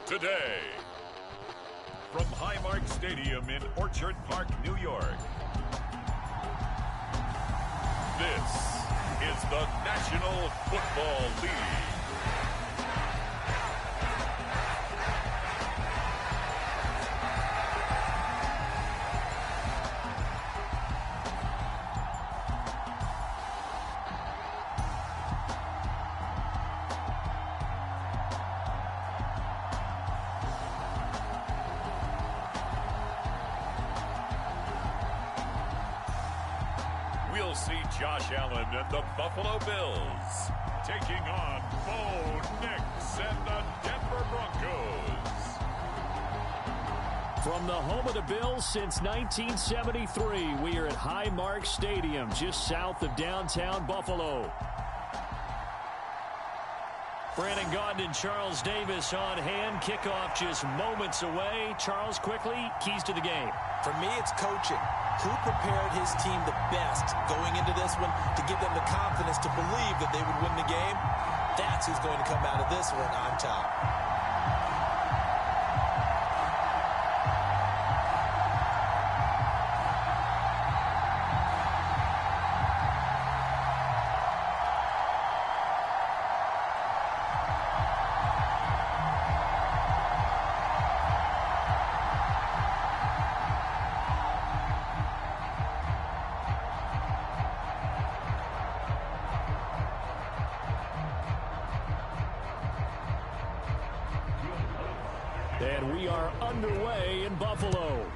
today. From Highmark Stadium in Orchard Park, New York, this is the National Football League. We'll see Josh Allen and the Buffalo Bills taking on Bo Nix and the Denver Broncos. From the home of the Bills since 1973, we are at Highmark Stadium, just south of downtown Buffalo. Brandon Gaudin and Charles Davis on hand. Kickoff just moments away. Charles, quickly, keys to the game. For me, it's coaching. Who prepared his team the best going into this one to give them the confidence to believe that they would win the game? That's who's going to come out of this one on top. And we are underway in Buffalo.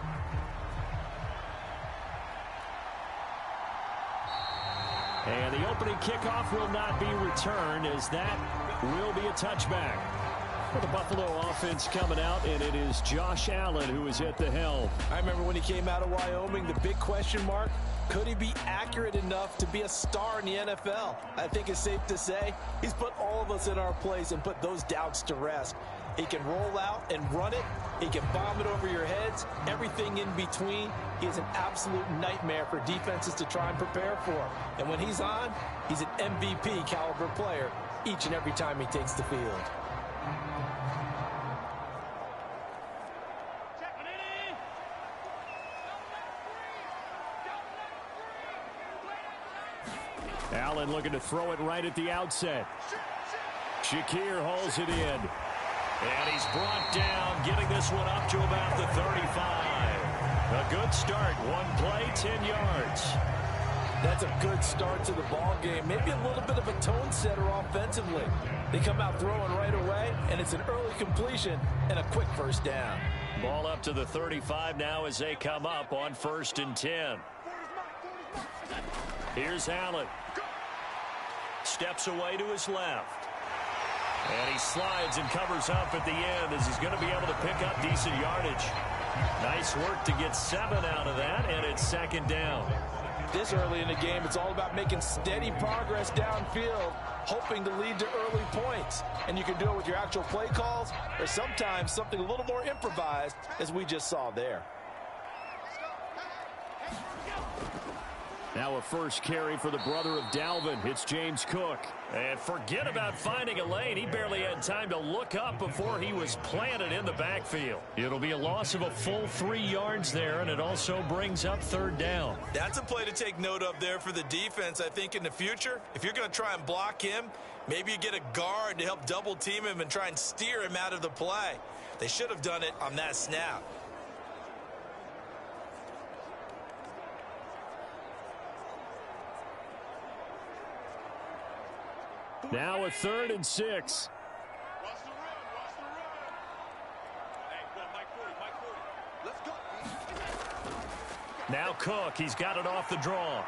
And the opening kickoff will not be returned, as that will be a touchback. For the Buffalo offense coming out, and it is Josh Allen who is at the helm. I remember when he came out of Wyoming, the big question mark, could he be accurate enough to be a star in the NFL? I think it's safe to say he's put all of us in our place and put those doubts to rest. He can roll out and run it. He can bomb it over your heads. Everything in between. He is an absolute nightmare for defenses to try and prepare for. And when he's on, he's an MVP caliber player each and every time he takes the field. Allen looking to throw it right at the outset. Shakir hauls it in. And he's brought down, getting this one up to about the 35. A good start. One play, 10 yards. That's a good start to the ball game. Maybe a little bit of a tone setter offensively. They come out throwing right away, and it's an early completion and a quick first down. Ball up to the 35 now as they come up on 1st and 10. Here's Allen. Steps away to his left. And he slides and covers up at the end as he's going to be able to pick up decent yardage. Nice work to get 7 out of that, and it's 2nd down. This early in the game, it's all about making steady progress downfield, hoping to lead to early points. And you can do it with your actual play calls, or sometimes something a little more improvised, as we just saw there. Now a first carry for the brother of Dalvin. It's James Cook. And forget about finding a lane. He barely had time to look up before he was planted in the backfield. It'll be a loss of a full 3 yards there, and it also brings up 3rd down. That's a play to take note of there for the defense, I think, in the future. If you're going to try and block him, maybe you get a guard to help double team him and try and steer him out of the play. They should have done it on that snap. Now a 3rd and 6. Now Cook, he's got it off the draw.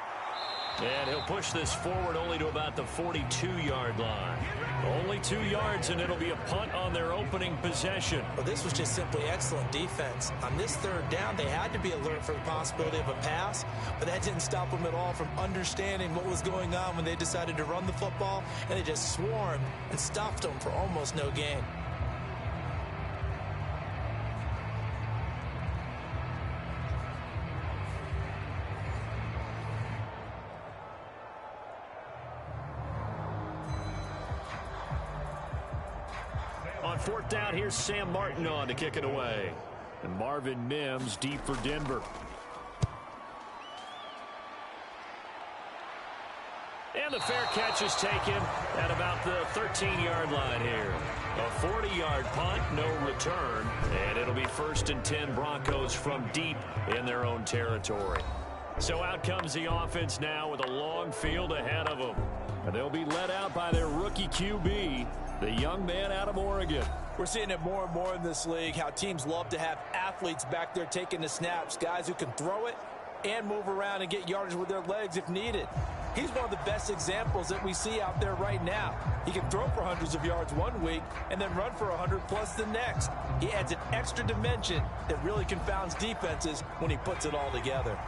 And he'll push this forward only to about the 42-yard line. Only 2 yards, and it'll be a punt on their opening possession. Well, this was just simply excellent defense. On this 3rd down, they had to be alert for the possibility of a pass, but that didn't stop them at all from understanding what was going on when they decided to run the football, and they just swarmed and stopped them for almost no gain. On fourth down, here's Sam Martin on to kick it away. And Marvin Mims deep for Denver. And the fair catch is taken at about the 13-yard line here. A 40-yard punt, no return, and it'll be 1st and 10 Broncos from deep in their own territory. So out comes the offense now with a long field ahead of them. And they'll be led out by their rookie QB, the young man out of Oregon. We're seeing it more and more in this league, how teams love to have athletes back there taking the snaps, guys who can throw it and move around and get yardage with their legs if needed. He's one of the best examples that we see out there right now. He can throw for hundreds of yards one week and then run for 100+ the next. He adds an extra dimension that really confounds defenses when he puts it all together.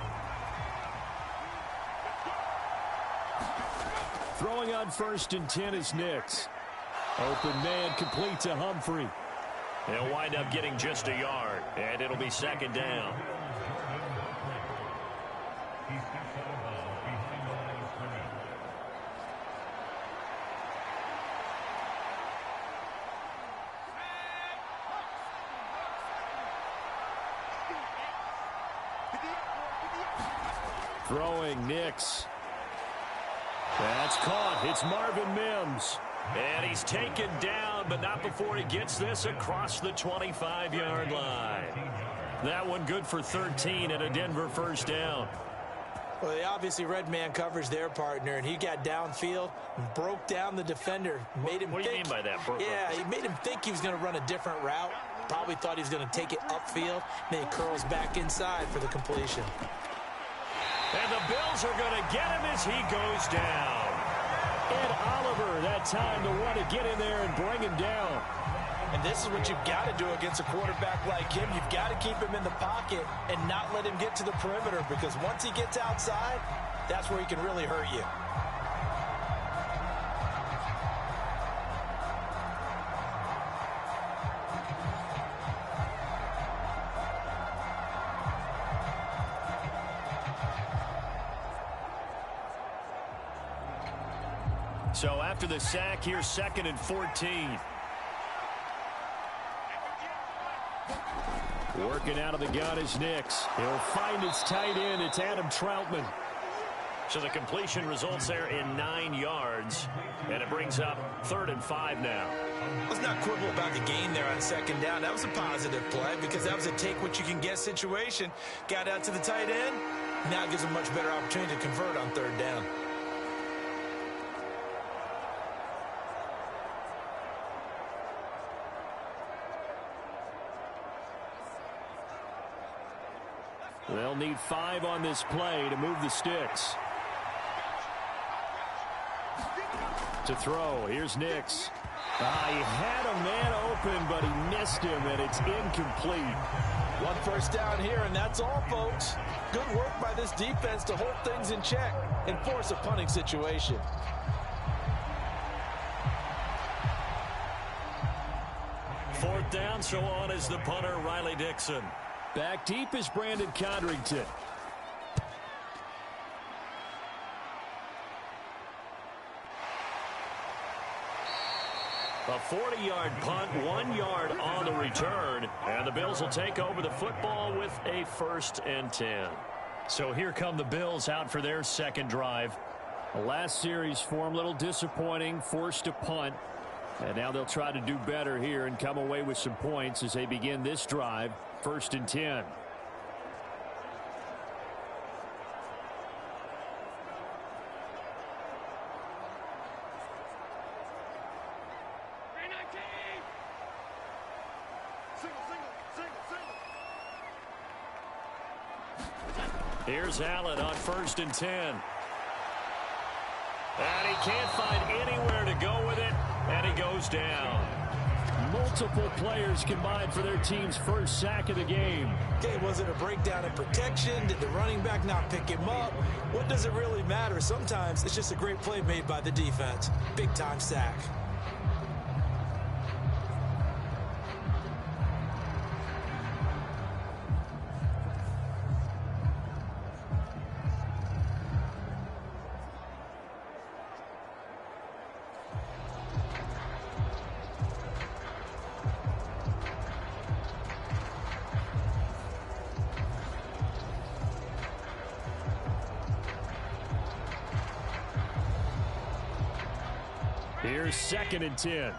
Throwing on 1st and 10 is Nix. Open man complete to Humphrey. He'll wind up getting just a yard, and it'll be 2nd down. Throwing Nix. That's caught. It's Marvin Mims. And he's taken down, but not before he gets this across the 25-yard line. That one good for 13 and a Denver 1st down. Well, they obviously read man coverage their partner, and he got downfield and broke down the defender. Made him what do you mean by that? Yeah, he made him think he was going to run a different route. Probably thought he was going to take it upfield. Then he curls back inside for the completion. And the Bills are going to get him as he goes down. Ed Oliver, that time to want to get in there and bring him down. And this is what you've got to do against a quarterback like him. You've got to keep him in the pocket and not let him get to the perimeter, because once he gets outside, that's where he can really hurt you. So after the sack, here's 2nd and 14. Working out of the gun is Nix. He'll find his tight end. It's Adam Troutman. So the completion results there in 9 yards, and it brings up 3rd and 5 now. Let's not quibble about the gain there on 2nd down. That was a positive play because that was a take-what-you-can-get situation. Got out to the tight end. Now it gives him a much better opportunity to convert on 3rd down. They'll need 5 on this play to move the sticks. To throw, here's Nix. He had a man open, but he missed him, and it's incomplete. 1 first down here, and that's all, folks. Good work by this defense to hold things in check and force a punting situation. Fourth down, so on is the punter, Riley Dixon. Back deep is Brandon Codrington. A 40-yard punt, 1 yard on the return, and the Bills will take over the football with a 1st and 10. So here come the Bills out for their 2nd drive. The last series for them, a little disappointing, forced to punt. And now they'll try to do better here and come away with some points as they begin this drive, 1st and 10. Here's Allen on 1st and 10. And he can't find anywhere to go with it, and he goes down. Multiple players combined for their team's 1st sack of the game. Okay, was it a breakdown in protection? Did the running back not pick him up? What does it really matter? Sometimes it's just a great play made by the defense. Big-time sack. Here's 2nd and 10.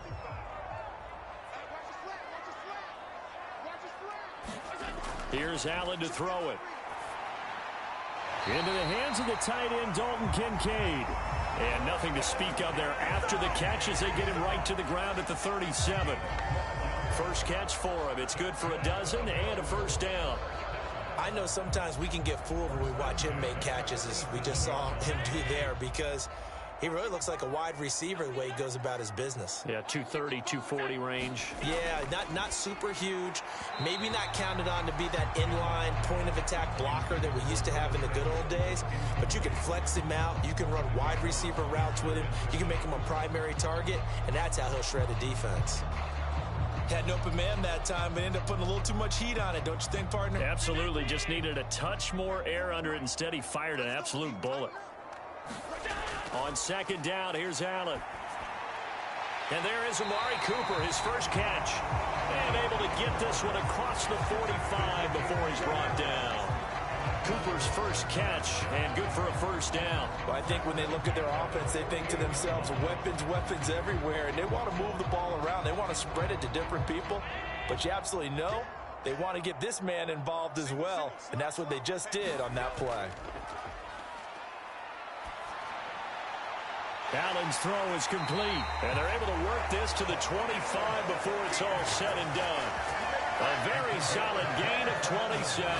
Here's Allen to throw it. Into the hands of the tight end, Dalton Kincaid. And nothing to speak of there after the catch as they get him right to the ground at the 37. First catch for him. It's good for a dozen and a first down. I know sometimes we can get fooled when we watch him make catches, as we just saw him do there, because he really looks like a wide receiver the way he goes about his business. Yeah, 230, 240 range. Yeah, not super huge. Maybe not counted on to be that inline point-of-attack blocker that we used to have in the good old days. But you can flex him out. You can run wide receiver routes with him. You can make him a primary target, and that's how he'll shred a defense. Had an open man that time, but ended up putting a little too much heat on it, don't you think, partner? Absolutely. Just needed a touch more air under it. Instead, he fired an absolute bullet. On 2nd down, here's Allen. And there is Amari Cooper, his first catch. And able to get this one across the 45 before he's brought down. Cooper's first catch, and good for a first down. Well, I think when they look at their offense, they think to themselves, weapons everywhere, and they want to move the ball around. They want to spread it to different people. But you absolutely know they want to get this man involved as well, and that's what they just did on that play. Allen's throw is complete, and they're able to work this to the 25 before it's all said and done. A very solid gain of 27.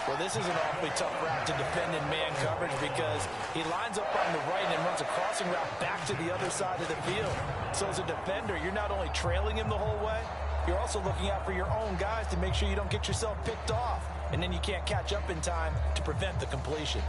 Well, this is an awfully tough route to defend in man coverage because he lines up on the right and runs a crossing route back to the other side of the field. So as a defender, you're not only trailing him the whole way, you're also looking out for your own guys to make sure you don't get yourself picked off. And then you can't catch up in time to prevent the completion.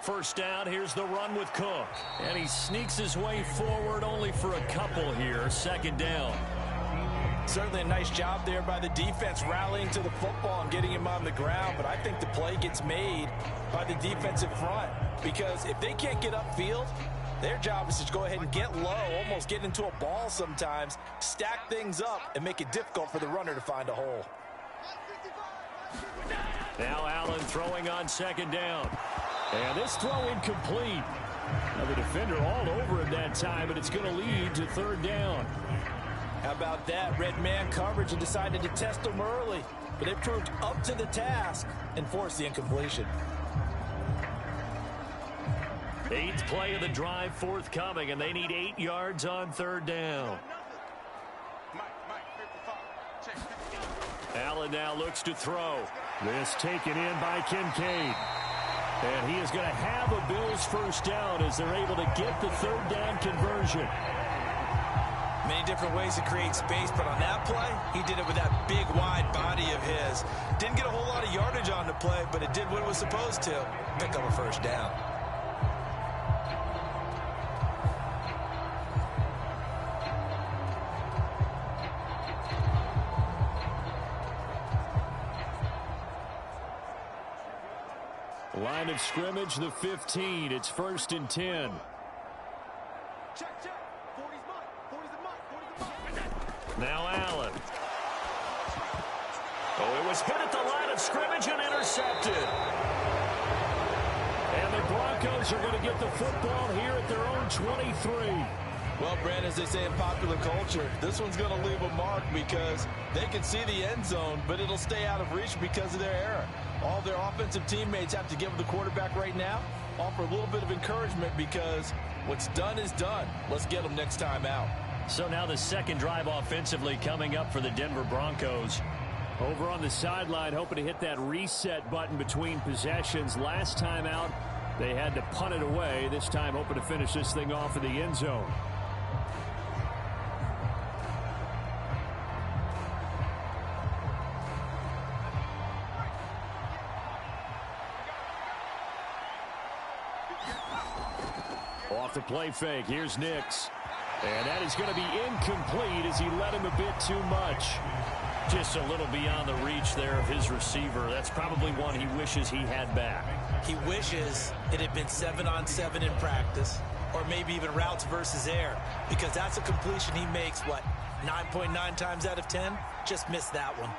First down, here's the run with Cook. And he sneaks his way forward only for a couple here. 2nd down. Certainly a nice job there by the defense rallying to the football and getting him on the ground. But I think the play gets made by the defensive front. Because if they can't get upfield, their job is to go ahead and get low, almost get into a ball sometimes, stack things up, and make it difficult for the runner to find a hole. Now Allen throwing on 2nd down. And this throw incomplete. Now the defender all over him that time, but it's going to lead to 3rd down. How about that? Red man coverage and decided to test him early. But they proved up to the task and forced the incompletion. 8th play of the drive forthcoming, and they need 8 yards on 3rd down. Allen now looks to throw. This taken in by Kincaid. And he is going to have a Bills first down as they're able to get the 3rd down conversion. Many different ways to create space, but on that play, he did it with that big, wide body of his. Didn't get a whole lot of yardage on the play, but it did what it was supposed to. Pick up a first down. Line of scrimmage, the 15. It's 1st and 10. Check. 40's mine. Now Allen. Oh, it was hit at the line of scrimmage and intercepted. And the Broncos are going to get the football here at their own 23. Well, Brandon, as they say in popular culture, this one's going to leave a mark because they can see the end zone, but it'll stay out of reach because of their error. All their offensive teammates have to give the quarterback right now, offer a little bit of encouragement because what's done is done. Let's get them next time out. So now the 2nd drive offensively coming up for the Denver Broncos. Over on the sideline, hoping to hit that reset button between possessions. Last time out, they had to punt it away. This time hoping to finish this thing off in the end zone. Off the play fake, here's Nix. And that is going to be incomplete as he let him a bit too much. Just a little beyond the reach there of his receiver. That's probably one he wishes he had back. He wishes it had been 7-on-7 in practice, or maybe even routes versus air, because that's a completion he makes, what, 9.9 times out of 10? Just missed that one.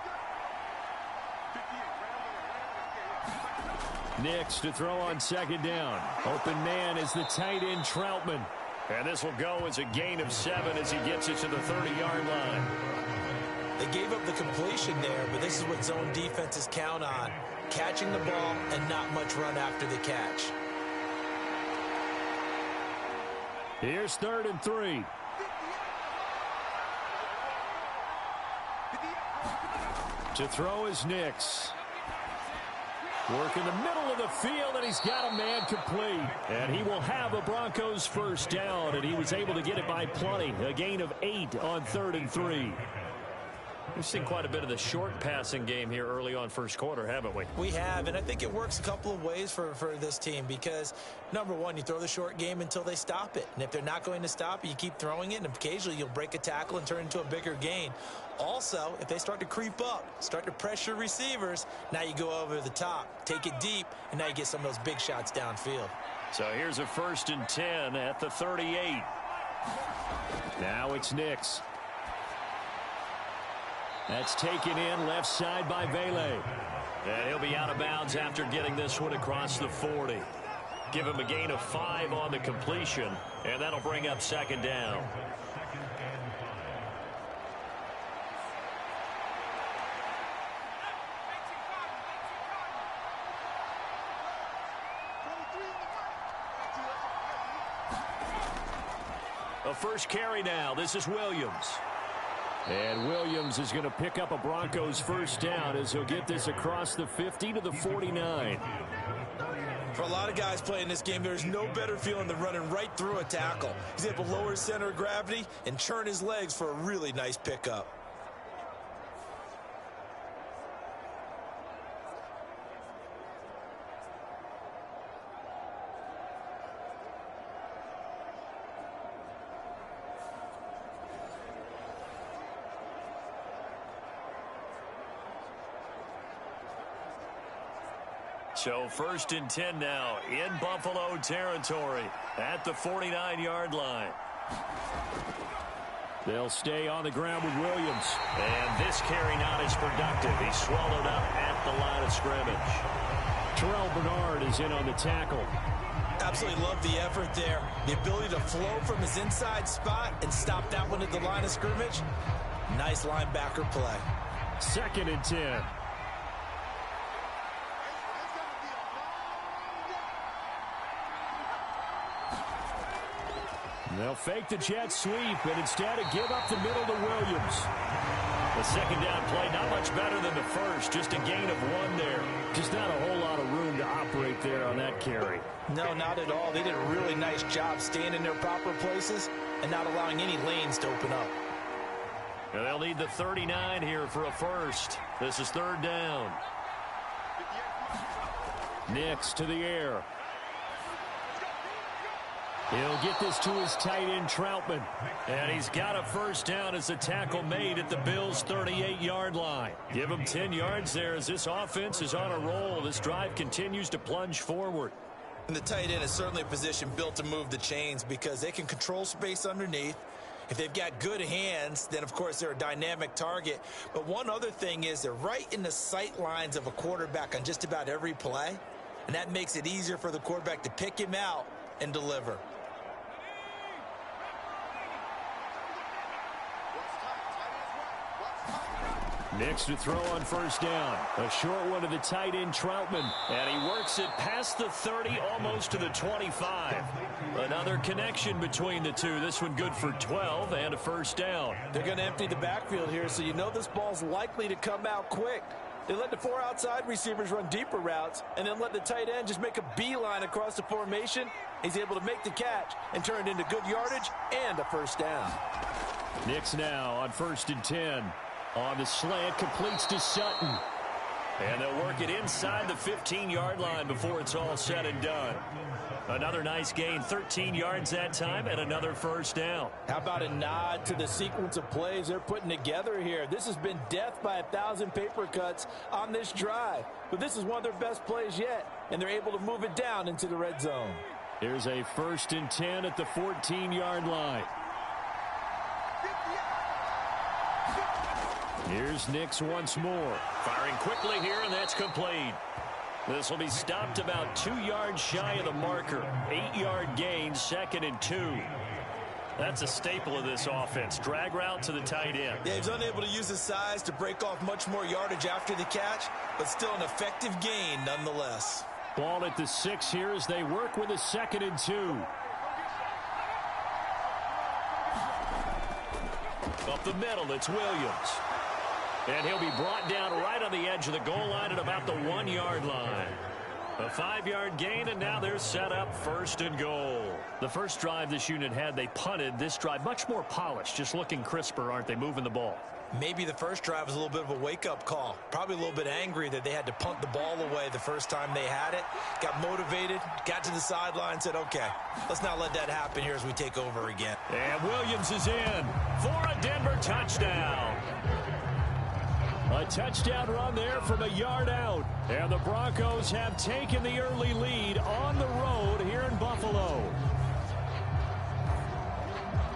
Nix to throw on second down. Open man is the tight end Troutman. And this will go as a gain of 7 as he gets it to the 30-yard line. They gave up the completion there, but this is what zone defenses count on. Catching the ball and not much run after the catch. Here's 3rd and 3. To throw is Nix. Work in the middle of the field, and he's got a man complete. And he will have a Broncos first down, and he was able to get it by plenty. A gain of 8 on 3rd and 3. We've seen quite a bit of the short passing game here early on first quarter, haven't we? We have, and I think it works a couple of ways for this team because, number one, you throw the short game until they stop it. And if they're not going to stop it, you keep throwing it, and occasionally you'll break a tackle and turn it into a bigger gain. Also, if they start to creep up, start to pressure receivers, now you go over the top, take it deep, and now you get some of those big shots downfield. So here's a 1st and 10 at the 38. Now it's Nix. That's taken in left side by Vele. And he'll be out of bounds after getting this one across the 40. Give him a gain of 5 on the completion, and that'll bring up 2nd down. A first carry now. This is Williams. And Williams is going to pick up a Broncos first down as he'll get this across the 50 to the 49. For a lot of guys playing this game, there's no better feeling than running right through a tackle. He's able to lower his center of gravity and churn his legs for a really nice pickup. So 1st and 10 now in Buffalo territory at the 49-yard line. They'll stay on the ground with Williams. And this carry not as productive. He's swallowed up at the line of scrimmage. Terrell Bernard is in on the tackle. Absolutely love the effort there. The ability to flow from his inside spot and stop that one at the line of scrimmage. Nice linebacker play. 2nd and 10. They'll fake the jet sweep and instead give up the middle to Williams. The 2nd down play, not much better than the first. Just a gain of 1 there. Just not a whole lot of room to operate there on that carry. No, not at all. They did a really nice job staying in their proper places and not allowing any lanes to open up. And they'll need the 39 here for a first. This is 3rd down. Nix to the air. He'll get this to his tight end, Troutman. And he's got a first down as the tackle made at the Bills' 38-yard line. Give him 10 yards there as this offense is on a roll. This drive continues to plunge forward. And the tight end is certainly a position built to move the chains because they can control space underneath. If they've got good hands, then, of course, they're a dynamic target. But one other thing is they're right in the sight lines of a quarterback on just about every play. And that makes it easier for the quarterback to pick him out and deliver. Nix to throw on first down. A short one to the tight end, Troutman. And he works it past the 30, almost to the 25. Another connection between the two. This one good for 12 and a first down. They're going to empty the backfield here, so you know this ball's likely to come out quick. They let the 4 outside receivers run deeper routes and then let the tight end just make a beeline across the formation. He's able to make the catch and turn it into good yardage and a first down. Nix now on 1st and 10. On the slant, completes to Sutton. And they'll work it inside the 15-yard line before it's all said and done. Another nice gain, 13 yards that time, and another first down. How about a nod to the sequence of plays they're putting together here? This has been death by 1,000 paper cuts on this drive. But this is one of their best plays yet, and they're able to move it down into the red zone. Here's a 1st and 10 at the 14-yard line. Here's Nix once more. Firing quickly here, and that's complete. This will be stopped about 2 yards shy of the marker. 8-yard gain, 2nd and 2. That's a staple of this offense. Drag route to the tight end. Yeah, he's unable to use his size to break off much more yardage after the catch, but still an effective gain nonetheless. Ball at the 6 here as they work with a 2nd and 2. Up the middle, it's Williams. And he'll be brought down right on the edge of the goal line at about the 1-yard line. A 5-yard gain, and now they're set up 1st and goal. The first drive this unit had, they punted. This drive, much more polished, just looking crisper, aren't they, moving the ball? Maybe the first drive was a little bit of a wake-up call. Probably a little bit angry that they had to punt the ball away the first time they had it. Got motivated, got to the sideline, said, okay, let's not let that happen here as we take over again. And Williams is in for a Denver touchdown. A touchdown run there from a yard out. And the Broncos have taken the early lead on the road here in Buffalo.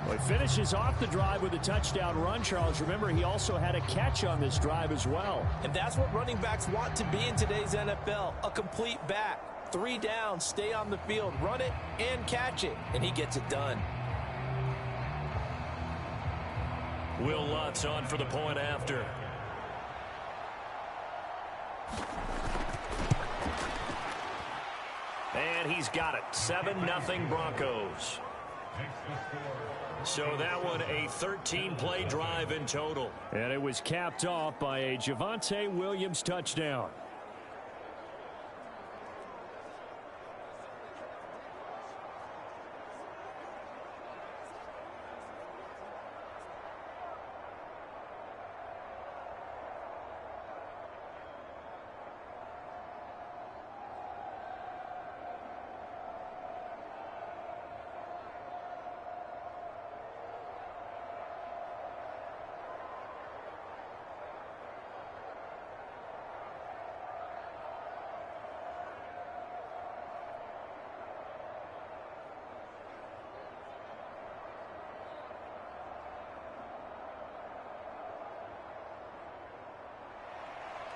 Well, he finishes off the drive with a touchdown run, Charles. Remember, he also had a catch on this drive as well. And that's what running backs want to be in today's NFL, a complete back. 3 downs, stay on the field, run it, and catch it. And he gets it done. Will Lutz on for the point after. And he's got it. 7-0 Broncos. So that one a 13-play drive in total. And it was capped off by a Javonte Williams touchdown.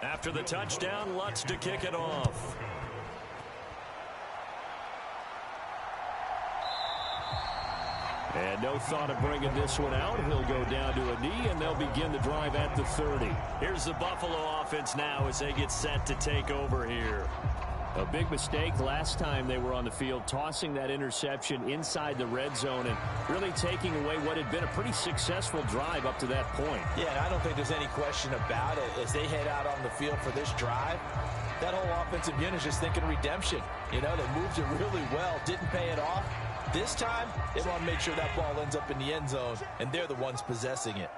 After the touchdown, Lutz to kick it off. And no thought of bringing this one out. He'll go down to a knee, and they'll begin the drive at the 30. Here's the Buffalo offense now as they get set to take over here. A big mistake last time they were on the field, tossing that interception inside the red zone and really taking away what had been a pretty successful drive up to that point. Yeah, and I don't think there's any question about it. As they head out on the field for this drive, that whole offensive unit is just thinking redemption. You know, they moved it really well, didn't pay it off. This time, they want to make sure that ball ends up in the end zone, and they're the ones possessing it.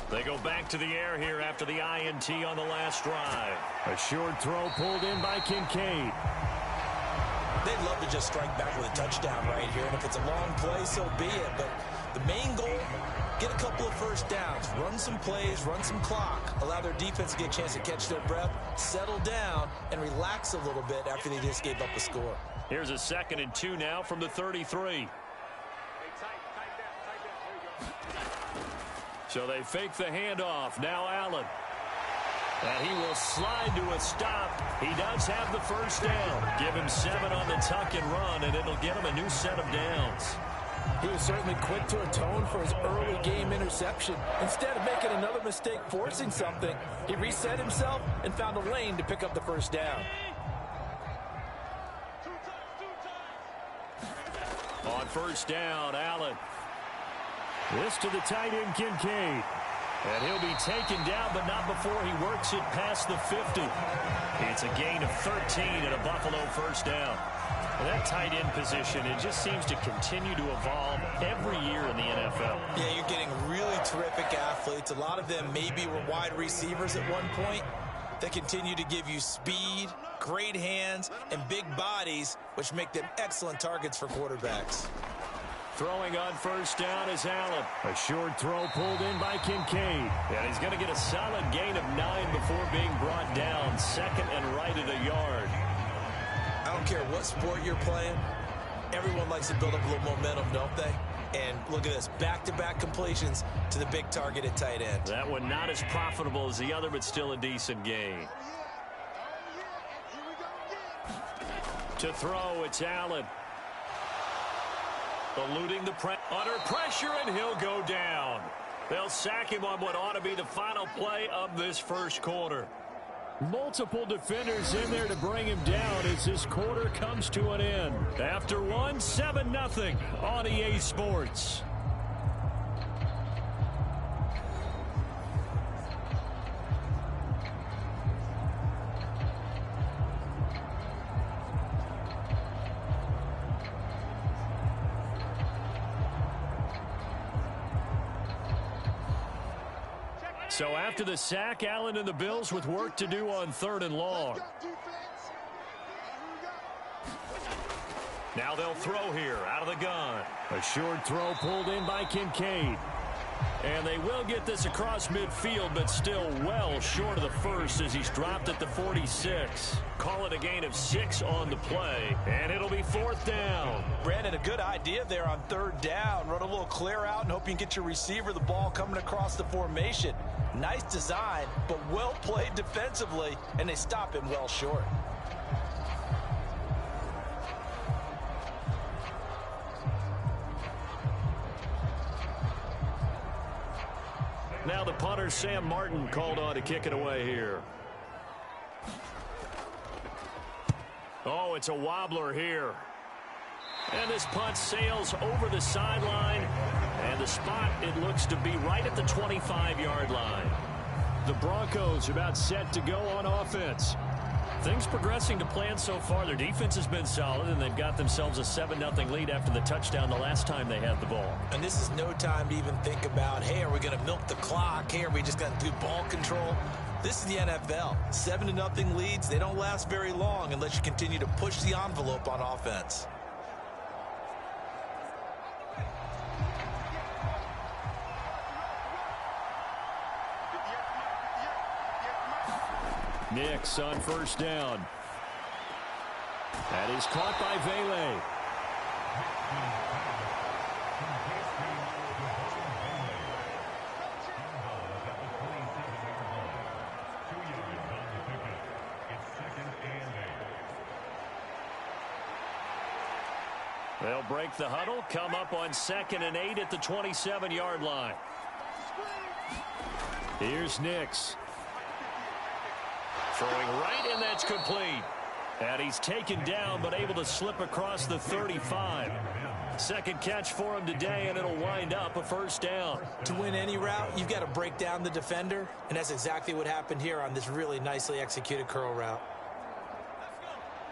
They go back to the air here after the INT on the last drive. A short throw pulled in by Kincaid. They'd love to just strike back with a touchdown right here, and if it's a long play, so be it. But the main goal, get a couple of first downs, run some plays, run some clock, allow their defense to get a chance to catch their breath, settle down, and relax a little bit after they just gave up a score. Here's a 2nd and 2 now from the 33. So they fake the handoff. Now Allen. And he will slide to a stop. He does have the first down. Give him 7 on the tuck and run, and it'll get him a new set of downs. He was certainly quick to atone for his early game interception. Instead of making another mistake forcing something, he reset himself and found a lane to pick up the first down. On first down, Allen. This to the tight end, Kincaid. And he'll be taken down, but not before he works it past the 50. It's a gain of 13 and a Buffalo first down. Well, that tight end position, it just seems to continue to evolve every year in the NFL. Yeah, you're getting really terrific athletes. A lot of them maybe were wide receivers at one point. They continue to give you speed, great hands, and big bodies, which make them excellent targets for quarterbacks. Throwing on first down is Allen. A short throw pulled in by Kincaid. And he's going to get a solid gain of 9 before being brought down. 2nd and right at a yard. I don't care what sport you're playing, everyone likes to build up a little momentum, don't they? And look at this, back-to-back completions to the big target at tight end. That one not as profitable as the other, but still a decent gain. To throw, it's Allen. Eluding the under pressure, and he'll go down. They'll sack him on what ought to be the final play of this first quarter. Multiple defenders in there to bring him down as this quarter comes to an end. After one, 7-0 on EA Sports. So after the sack, Allen and the Bills with work to do on 3rd and long. Now they'll throw here out of the gun. A short throw pulled in by Kincaid. And they will get this across midfield, but still well short of the first as he's dropped at the 46. Call it a gain of 6 on the play, and it'll be 4th down. Brandon, a good idea there on 3rd down. Run a little clear out and hope you can get your receiver the ball coming across the formation. Nice design, but well played defensively, and they stop him well short. Now the punter, Sam Martin, called on to kick it away here. Oh, it's a wobbler here. And this punt sails over the sideline. And the spot, it looks to be right at the 25-yard line. The Broncos about set to go on offense. Things progressing to plan so far. Their defense has been solid, and they've got themselves a 7-0 lead after the touchdown the last time they had the ball. And this is no time to even think about, hey, are we going to milk the clock? Hey, are we just going to do ball control? This is the NFL. 7-0 leads, they don't last very long unless you continue to push the envelope on offense. Nix on 1st down. That is caught by Vele. They'll break the huddle, come up on 2nd and 8 at the 27-yard line. Here's Nix. Throwing right, and that's complete. And he's taken down, but able to slip across the 35. Second catch for him today, and it'll wind up a 1st down. To win any route, you've got to break down the defender, and that's exactly what happened here on this really nicely executed curl route.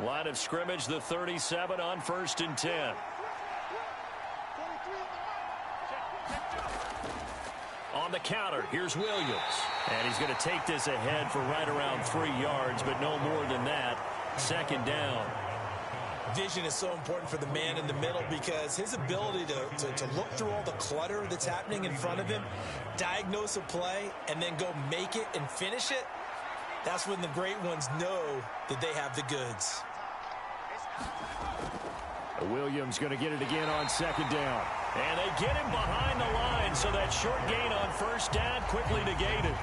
Line of scrimmage, the 37 on 1st and 10. On the counter, here's Williams. And he's going to take this ahead for right around 3 yards, but no more than that. 2nd down. Vision is so important for the man in the middle because his ability to look through all the clutter that's happening in front of him, diagnose a play, and then go make it and finish it, that's when the great ones know that they have the goods. Williams going to get it again on 2nd down. And they get him behind the line, so that short gain on 1st down quickly negated.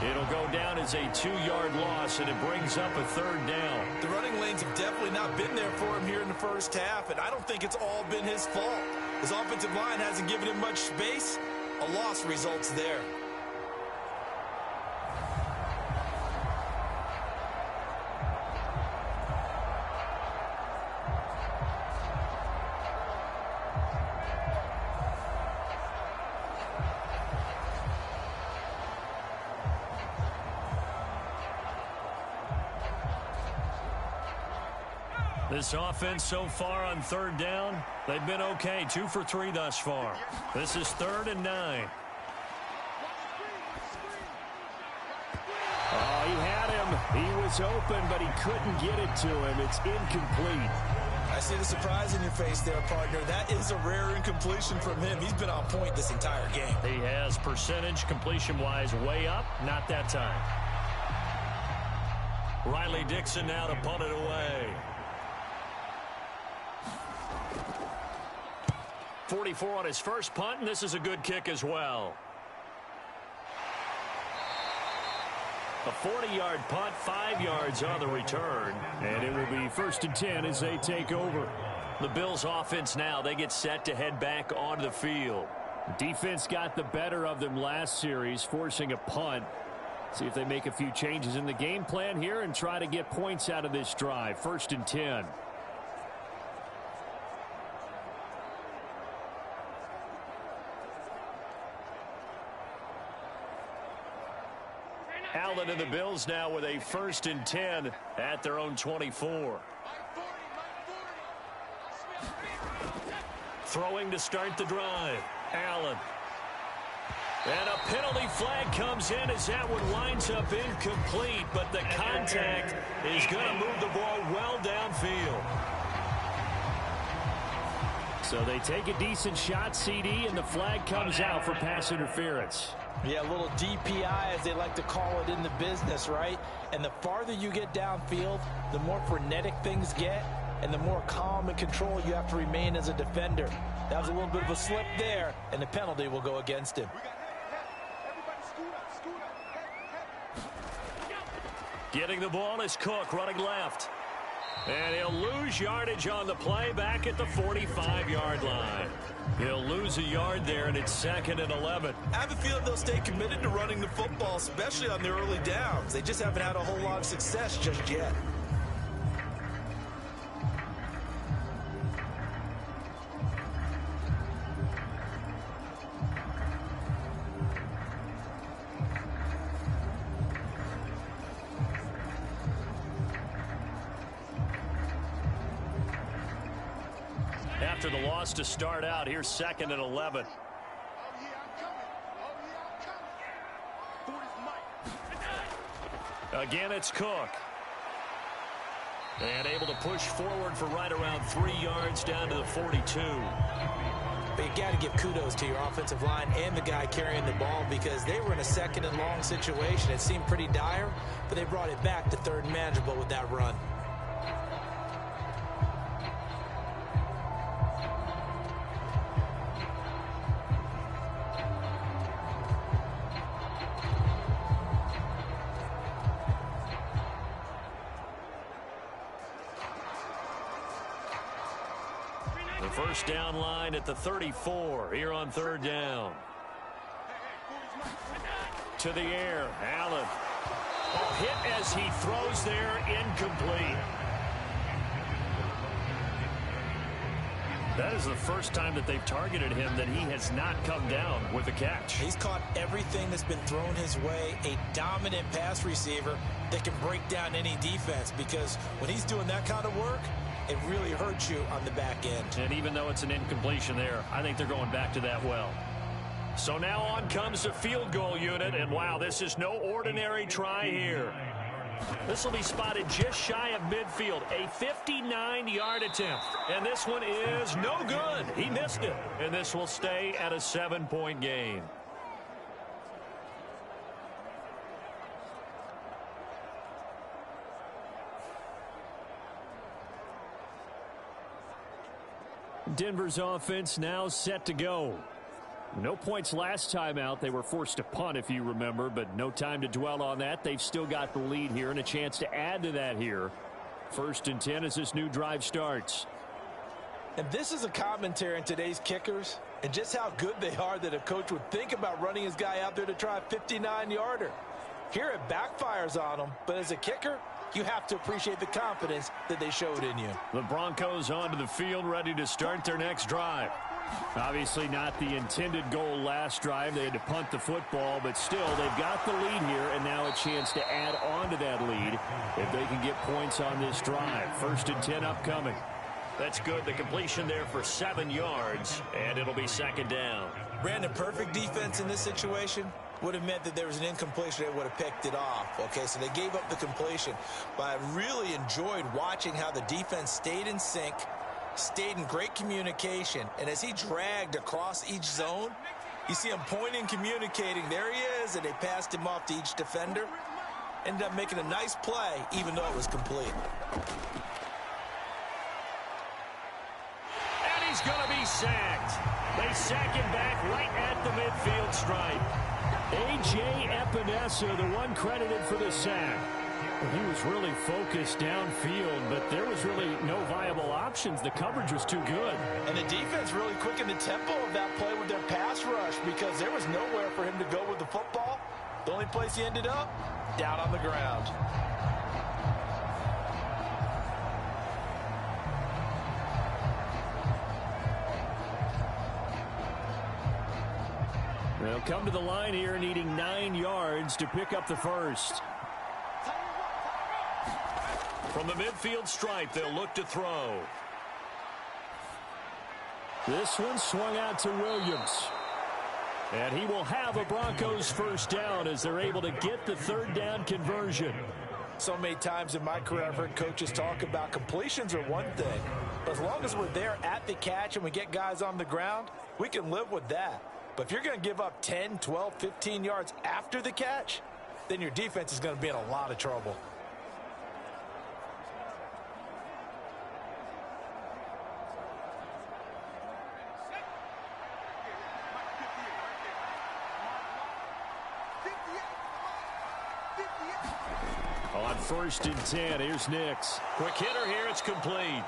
It'll go down as a 2-yard loss, and it brings up a 3rd down. The running lanes have definitely not been there for him here in the first half, and I don't think it's all been his fault. His offensive line hasn't given him much space. A loss results there. This offense so far on 3rd down, they've been okay. 2 for 3 thus far. This is 3rd and 9. Oh, he had him. He was open, but he couldn't get it to him. It's incomplete. I see the surprise in your face there, partner. That is a rare incompletion from him. He's been on point this entire game. He has percentage completion-wise way up. Not that time. Riley Dixon now to punt it away. 44 on his first punt, and this is a good kick as well. A 40-yard punt, 5 yards on the return, and it will be 1st and 10 as they take over. The Bills offense now, they get set to head back onto the field. Defense got the better of them last series, forcing a punt. See if they make a few changes in the game plan here and try to get points out of this drive. 1st and 10. Allen and the Bills now with a 1st and 10 at their own 24. Throwing to start the drive. Allen. And a penalty flag comes in as that one winds up incomplete, but the contact is going to move the ball well downfield. So they take a decent shot, CD, and the flag comes out for pass interference. Yeah, a little DPI, as they like to call it in the business, right? And the farther you get downfield, the more frenetic things get, and the more calm and control you have to remain as a defender. That was a little bit of a slip there, and the penalty will go against him. Getting the ball is Cook running left. And he'll lose yardage on the play back at the 45-yard line. He'll lose a yard there, and it's 2nd and 11. I have a feeling they'll stay committed to running the football, especially on their early downs. They just haven't had a whole lot of success just yet. After the loss to start out, here's 2nd and 11. Again, it's Cook. And able to push forward for right around 3 yards down to the 42. But you got to give kudos to your offensive line and the guy carrying the ball, because they were in a 2nd and long situation. It seemed pretty dire, but they brought it back to 3rd and manageable with that run. The first down line at the 34 here on 3rd down. To the air, Allen. Oh, hit as he throws there, incomplete. That is the first time that they've targeted him that he has not come down with a catch. He's caught everything that's been thrown his way. A dominant pass receiver that can break down any defense, because when he's doing that kind of work, it really hurts you on the back end. And even though it's an incompletion there, I think they're going back to that well. So now on comes the field goal unit, and wow, this is no ordinary try here. This will be spotted just shy of midfield, a 59-yard attempt. And this one is no good. He missed it. And this will stay at a 7-point game. Denver's offense now set to go. No points last time out. They were forced to punt, if you remember, but no time to dwell on that. They've still got the lead here and a chance to add to that here. 1st and 10 as this new drive starts. And this is a commentary on today's kickers and just how good they are that a coach would think about running his guy out there to try a 59-yarder. Here it backfires on him, but as a kicker, you have to appreciate the confidence that they showed in you. The Broncos onto the field, ready to start their next drive. Obviously not the intended goal last drive. They had to punt the football, but still they've got the lead here, and now a chance to add on to that lead if they can get points on this drive. 1st and 10 upcoming. That's good. The completion there for 7 yards, and it'll be 2nd down. Brandon, perfect defense in this situation would have meant that there was an incompletion. They would have picked it off. Okay, so they gave up the completion. But I really enjoyed watching how the defense stayed in sync, stayed in great communication. And as he dragged across each zone, you see him pointing, communicating. There he is, and they passed him off to each defender. Ended up making a nice play, even though it was complete. And he's going to be sacked. They sack him back right at the midfield stripe. A.J. Epinesa, the one credited for the sack. He was really focused downfield, but there was really no viable options. The coverage was too good. And the defense really quickened the tempo of that play with their pass rush because there was nowhere for him to go with the football. The only place he ended up, down on the ground. They'll come to the line here needing 9 yards to pick up the first. From the midfield stripe, they'll look to throw. This one swung out to Williams. And he will have a Broncos first down as they're able to get the third down conversion. So many times in my career, I've heard coaches talk about completions are one thing. But as long as we're there at the catch and we get guys on the ground, we can live with that. But if you're going to give up 10, 12, 15 yards after the catch, then your defense is going to be in a lot of trouble. On 1st and 10, here's Nix. Quick hitter here, it's complete.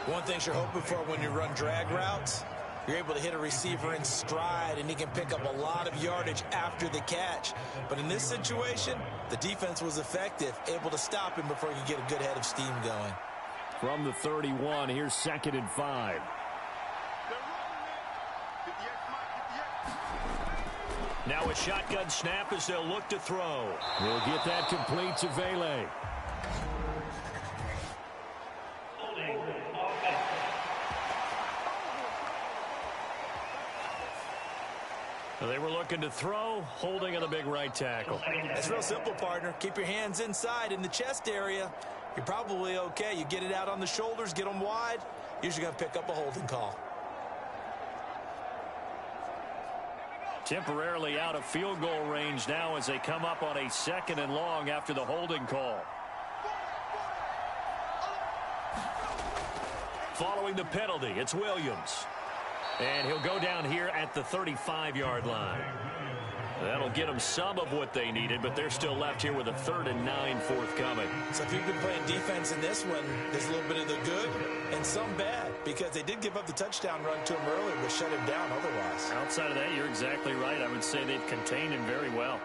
One thing you're hoping for when you run drag routes, you're able to hit a receiver in stride, and he can pick up a lot of yardage after the catch. But in this situation, the defense was effective, able to stop him before he could get a good head of steam going. From the 31, here's 2nd and 5. Now a shotgun snap as they'll look to throw. We'll get that complete to Vele. They were looking to throw, holding on the big right tackle. It's real simple, partner. Keep your hands inside in the chest area. You're probably okay. You get it out on the shoulders, get them wide. Usually going to pick up a holding call. Temporarily out of field goal range now as they come up on a 2nd and long after the holding call. Following the penalty, it's Williams. And he'll go down here at the 35-yard line. That'll get them some of what they needed, but they're still left here with a 3rd and 9 forthcoming. So if you've been playing defense in this one, there's a little bit of the good and some bad, because they did give up the touchdown run to him earlier, but shut him down otherwise. Outside of that, you're exactly right. I would say they've contained him very well.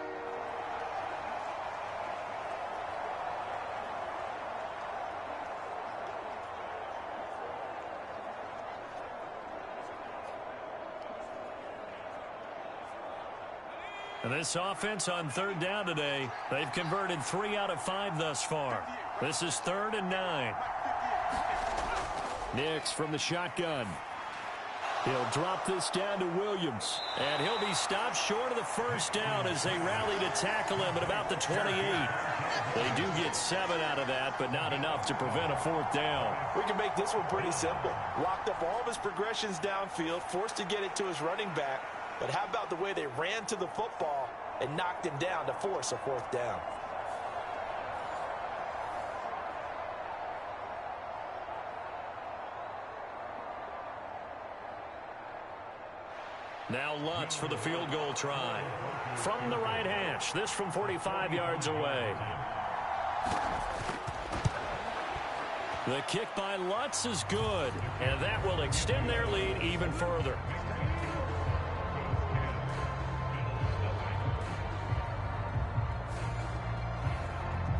And this offense on 3rd down today, they've converted 3 out of 5 thus far. This is 3rd and 9. Nix from the shotgun. He'll drop this down to Williams. And he'll be stopped short of the first down as they rally to tackle him at about the 28. They do get 7 out of that, but not enough to prevent a 4th down. We can make this one pretty simple. Locked up all of his progressions downfield, forced to get it to his running back. But how about the way they ran to the football and knocked him down to force a 4th down? Now Lutz for the field goal try. From the right hash, this from 45 yards away. The kick by Lutz is good, and that will extend their lead even further.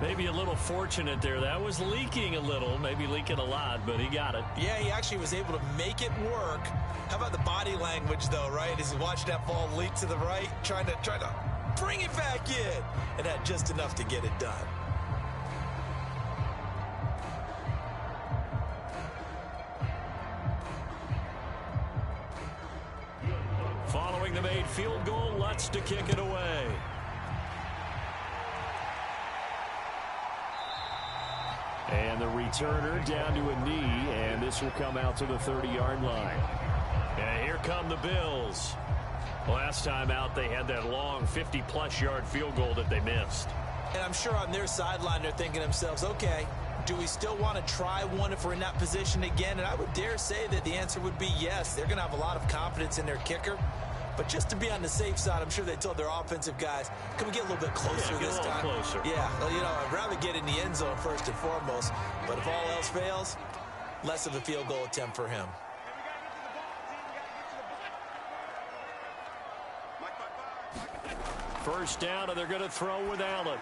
Maybe a little fortunate there. That was leaking a little, maybe leaking a lot, but he got it. Yeah, he actually was able to make it work. How about the body language, though, right? As he watched that ball leak to the right, trying to bring it back in, and had just enough to get it done. Following the made field goal, Lutz to kick it away. And the returner down to a knee, and this will come out to the 30-yard line. And here come the Bills. Last time out, they had that long 50-plus yard field goal that they missed. And I'm sure on their sideline they're thinking to themselves, okay, Do we still want to try one if we're in that position again? And I would dare say that the answer would be yes. They're going to have a lot of confidence in their kicker. But just to be on the safe side, I'm sure they told their offensive guys, can we get a little bit closer this time? Closer. Yeah, well, you know, I'd rather get in the end zone first and foremost. But if all else fails, less of a field goal attempt for him. First down, and they're going to throw with Allen.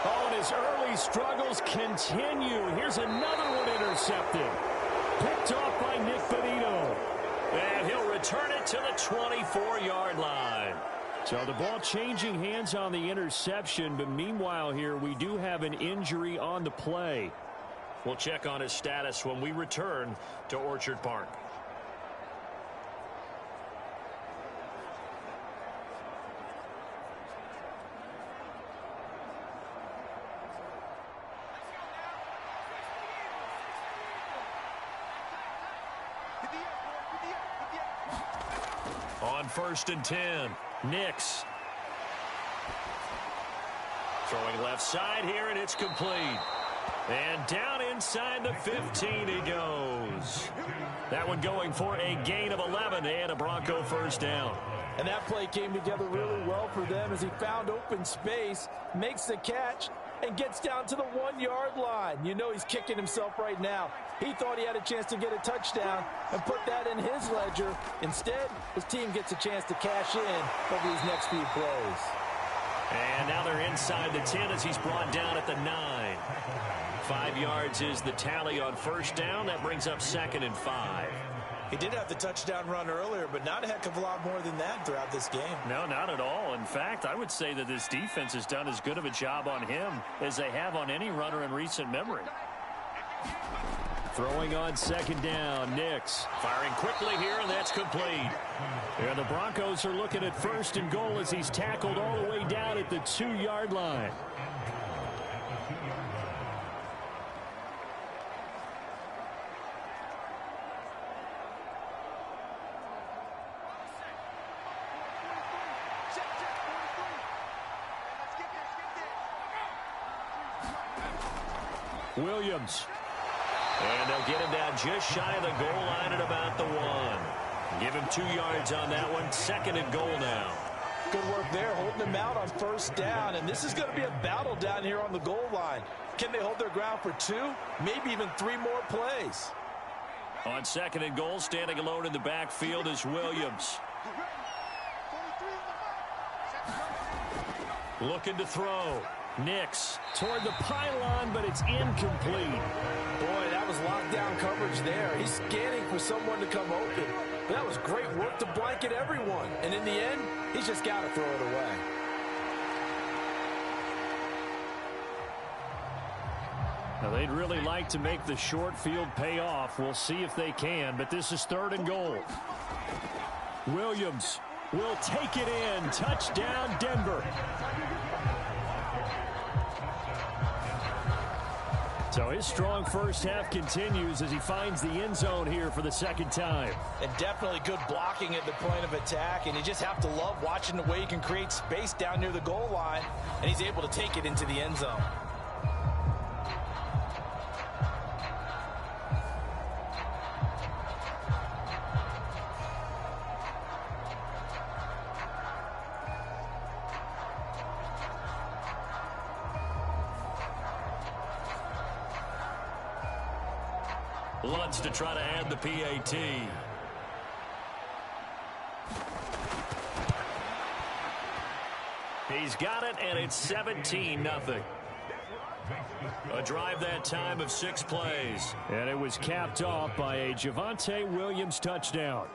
Oh, and his early struggles continue. Here's another one intercepted. Picked off by Nick Bonito. And he'll return it to the 24-yard line. So the ball changing hands on the interception, but meanwhile here we do have an injury on the play. We'll check on his status when we return to Orchard Park. On 1st and 10, Nix. Throwing left side here, and it's complete. And down inside the 15 he goes. That one going for a gain of 11 and a Bronco first down. And that play came together really well for them as he found open space, makes the catch, and gets down to the 1-yard line. You know he's kicking himself right now. He thought he had a chance to get a touchdown and put that in his ledger. Instead, his team gets a chance to cash in over these next few plays. And now they're inside the 10 as he's brought down at the 9. 5 yards is the tally on first down. That brings up 2nd and 5. He did have the touchdown run earlier, but not a heck of a lot more than that throughout this game. No, not at all. In fact, I would say that this defense has done as good of a job on him as they have on any runner in recent memory. Throwing on 2nd down, Nix. Firing quickly here, and that's complete. And the Broncos are looking at 1st and goal as he's tackled all the way down at the 2-yard line. Williams. And they'll get him down just shy of the goal line at about the 1. Give him 2 yards on that one. 2nd and goal now. Good work there, holding him out on first down. And this is going to be a battle down here on the goal line. Can they hold their ground for 2, maybe even 3 more plays? On 2nd and goal, standing alone in the backfield is Williams. Looking to throw. Nix toward the pylon, but it's incomplete. Boy, that was lockdown coverage there. He's scanning for someone to come open. But that was great work to blanket everyone. And in the end, he's just got to throw it away. Now, they'd really like to make the short field pay off. We'll see if they can, but this is 3rd and goal. Williams will take it in. Touchdown, Denver. So his strong first half continues as he finds the end zone here for the 2nd time. And definitely good blocking at the point of attack. And you just have to love watching the way he can create space down near the goal line. And he's able to take it into the end zone. Lutz to try to add the PAT. He's got it, and it's 17-0. A drive that time of 6 plays. And it was capped off by a Javonte Williams touchdown.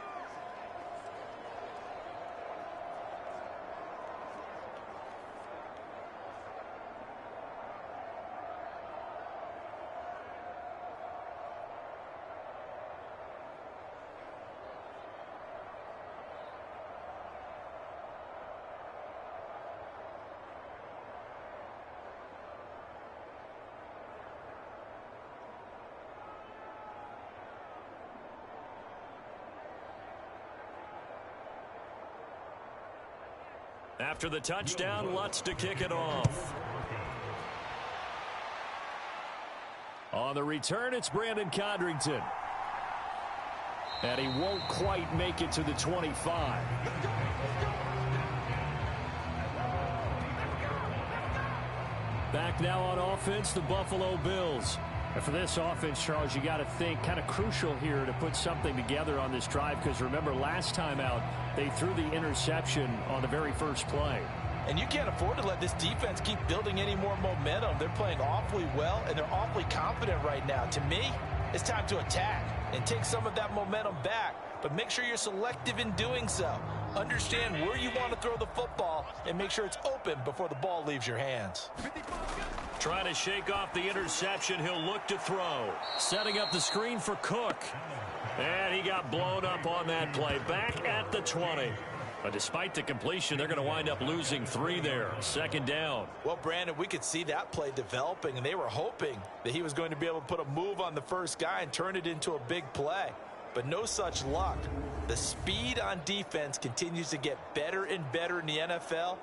After the touchdown, Lutz to kick it off. On the return, it's Brandon Codrington. And he won't quite make it to the 25. Back now on offense, the Buffalo Bills. And for this offense, Charles, you got to think kind of crucial here to put something together on this drive, because remember last time out they threw the interception on the very first play. And you can't afford to let this defense keep building any more momentum. They're playing awfully well, and they're awfully confident right now. To me, it's time to attack and take some of that momentum back, but make sure you're selective in doing so. Understand where you want to throw the football and make sure it's open before the ball leaves your hands. Trying to shake off the interception, he'll look to throw. Setting up the screen for Cook. And he got blown up on that play. Back at the 20. But despite the completion, they're going to wind up losing 3 there. Second down. Well, Brandon, we could see that play developing, and they were hoping that he was going to be able to put a move on the first guy and turn it into a big play. But no such luck. The speed on defense continues to get better and better in the NFL.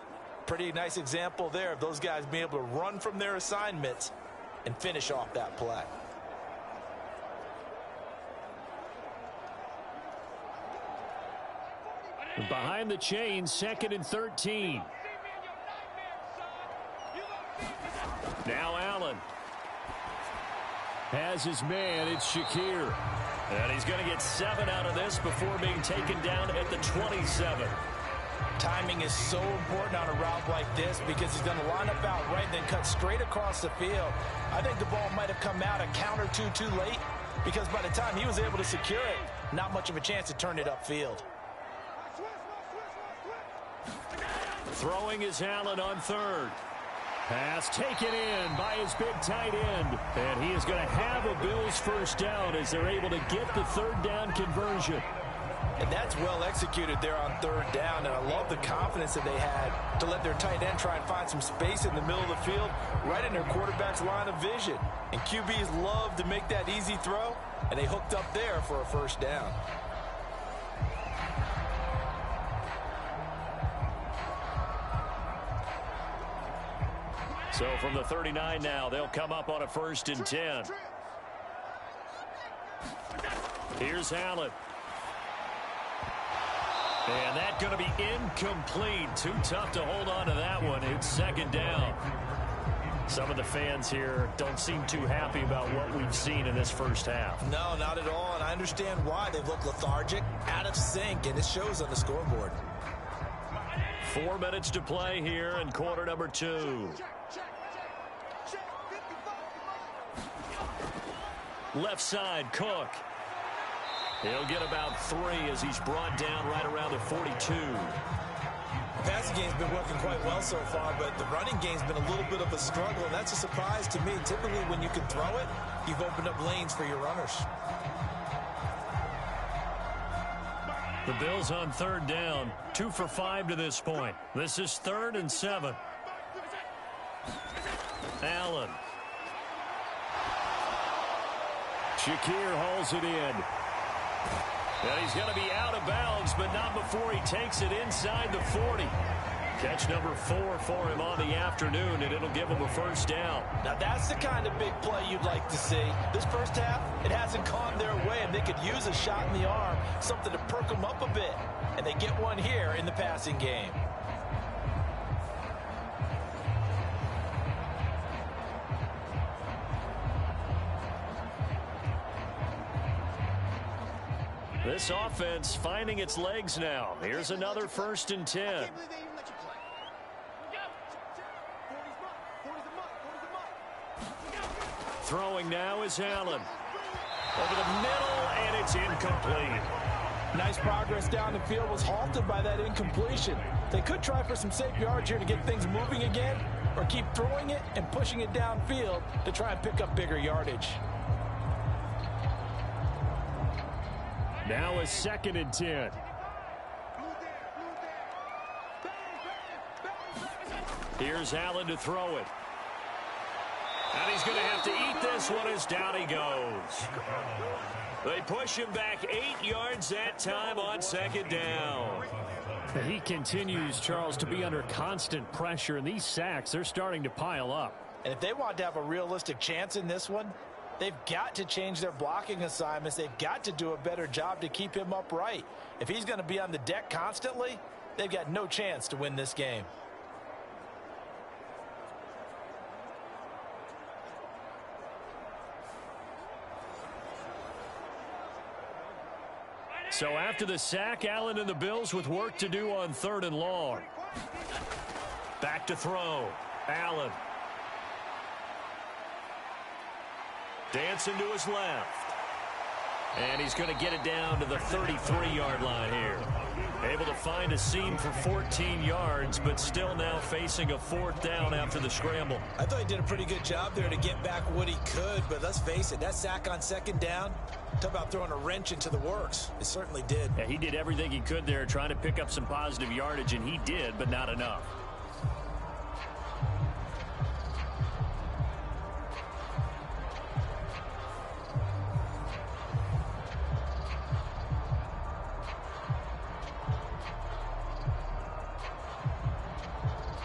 Pretty nice example there of those guys being able to run from their assignments and finish off that play. Behind the chain, 2nd and 13. Now Allen has his man. It's Shakir. And he's going to get 7 out of this before being taken down at the 27. Timing is so important on a route like this because he's going to line up out right and then cut straight across the field. I think the ball might have come out a count or two too late because by the time he was able to secure it, not much of a chance to turn it upfield. Throwing is Allen on 3rd. Pass taken in by his big tight end. And he is going to have a Bills first down as they're able to get the 3rd down conversion. And that's well executed there on 3rd down. And I love the confidence that they had to let their tight end try and find some space in the middle of the field, right in their quarterback's line of vision. And QBs love to make that easy throw, and they hooked up there for a first down. So from the 39 now, they'll come up on a 1st and 10. Here's Allen. And that's going to be incomplete. Too tough to hold on to that one. It's 2nd down. Some of the fans here don't seem too happy about what we've seen in this first half. No, not at all, and I understand why. They look lethargic, out of sync, and it shows on the scoreboard. 4 minutes to play here in quarter number 2. Left side, Cook. He'll get about 3 as he's brought down right around the 42. Passing game's been working quite well so far, but the running game's been a little bit of a struggle, and that's a surprise to me. Typically, when you can throw it, you've opened up lanes for your runners. The Bills on 3rd down, 2 for 5 to this point. This is 3rd and 7. Allen. Shakir hauls it in. And he's going to be out of bounds, but not before he takes it inside the 40. Catch number 4 for him on the afternoon, and it'll give him a first down. Now that's the kind of big play you'd like to see. This first half, it hasn't gone their way, and they could use a shot in the arm, something to perk them up a bit. And they get one here in the passing game. This offense finding its legs now. Here's another 1st and 10. Throwing now is Allen. Over the middle, and it's incomplete. Nice progress down the field, was halted by that incompletion. They could try for some safe yards here to get things moving again, or keep throwing it and pushing it downfield to try and pick up bigger yardage. Now a 2nd and 10. Here's Allen to throw it. And he's going to have to eat this one as down he goes. They push him back 8 yards that time on 2nd down. He continues, Charles, to be under constant pressure, and these sacks, they're starting to pile up. And if they want to have a realistic chance in this one, They've got to change their blocking assignments. They've got to do a better job to keep him upright. If he's going to be on the deck constantly, they've got no chance to win this game. So after the sack, Allen and the Bills with work to do on 3rd and long. Back to throw. Allen. Dancing to his left. And he's going to get it down to the 33-yard line here. Able to find a seam for 14 yards, but still now facing a 4th down after the scramble. I thought he did a pretty good job there to get back what he could, but let's face it, that sack on 2nd down, talk about throwing a wrench into the works. It certainly did. Yeah, he did everything he could there trying to pick up some positive yardage, and he did, but not enough.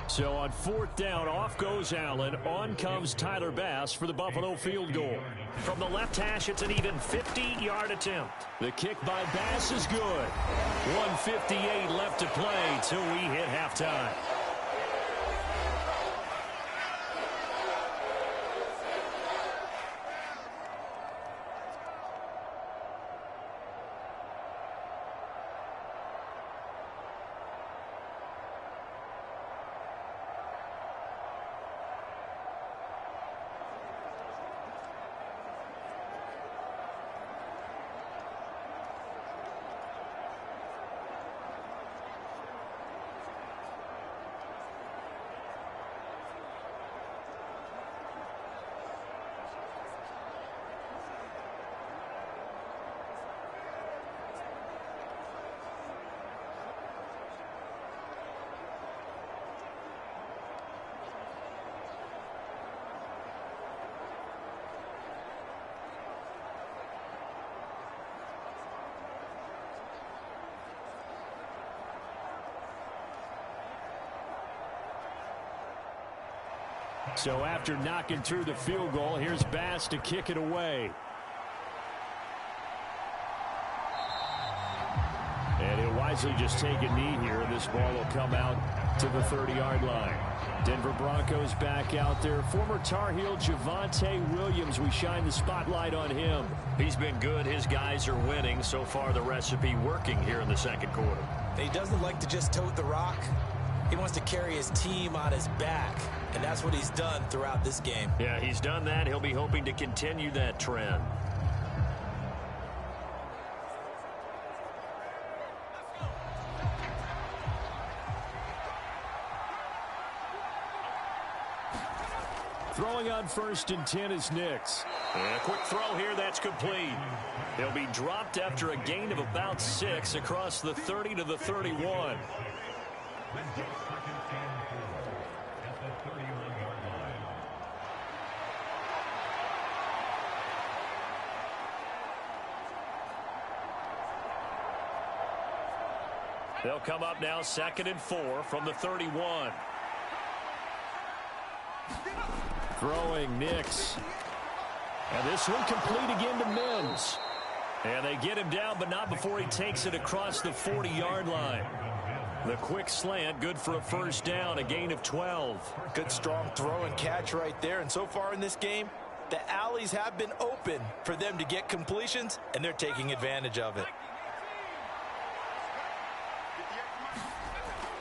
So on 4th down, off goes Allen. On comes Tyler Bass for the Buffalo field goal. From the left hash, it's an even 50-yard attempt. The kick by Bass is good. 1:58 left to play till we hit halftime. So after knocking through the field goal, here's Bass to kick it away. And he'll wisely just take a knee here, and this ball will come out to the 30-yard line. Denver Broncos back out there. Former Tar Heel Javonte Williams, we shine the spotlight on him. He's been good. His guys are winning. So far, the recipe working here in the 2nd quarter. He doesn't like to just tote the rock. He wants to carry his team on his back, and that's what he's done throughout this game. Yeah, he's done that. He'll be hoping to continue that trend. Throwing on 1st and 10 is Nix. And a quick throw here, that's complete. He'll be dropped after a gain of about 6 across the 30 to the 31. They'll come up now 2nd and 4 from the 31. Throwing Nix. And this one complete again to Mims. And they get him down, but not before he takes it across the 40-yard line. The quick slant, good for a 1st down, a gain of 12. Good strong throw and catch right there. And so far in this game, the alleys have been open for them to get completions, and they're taking advantage of it.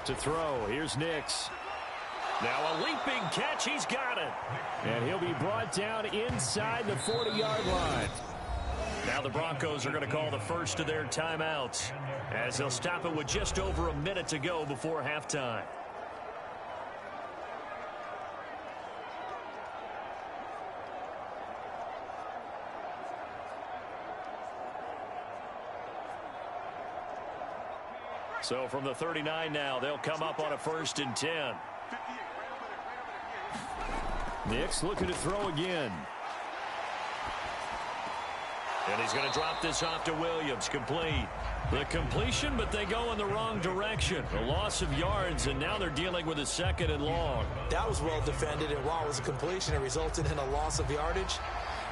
To throw, here's Nix. Now a leaping catch, he's got it. And he'll be brought down inside the 40-yard line. Now the Broncos are going to call the first of their timeouts, as they'll stop it with just over a minute to go before halftime. So from the 39 now, they'll come up on a 1st and 10. Nix looking to throw again. And he's going to drop this off to Williams. Complete. The completion, but they go in the wrong direction. A loss of yards, and now they're dealing with a 2nd and long. That was well defended, and while it was a completion, it resulted in a loss of yardage.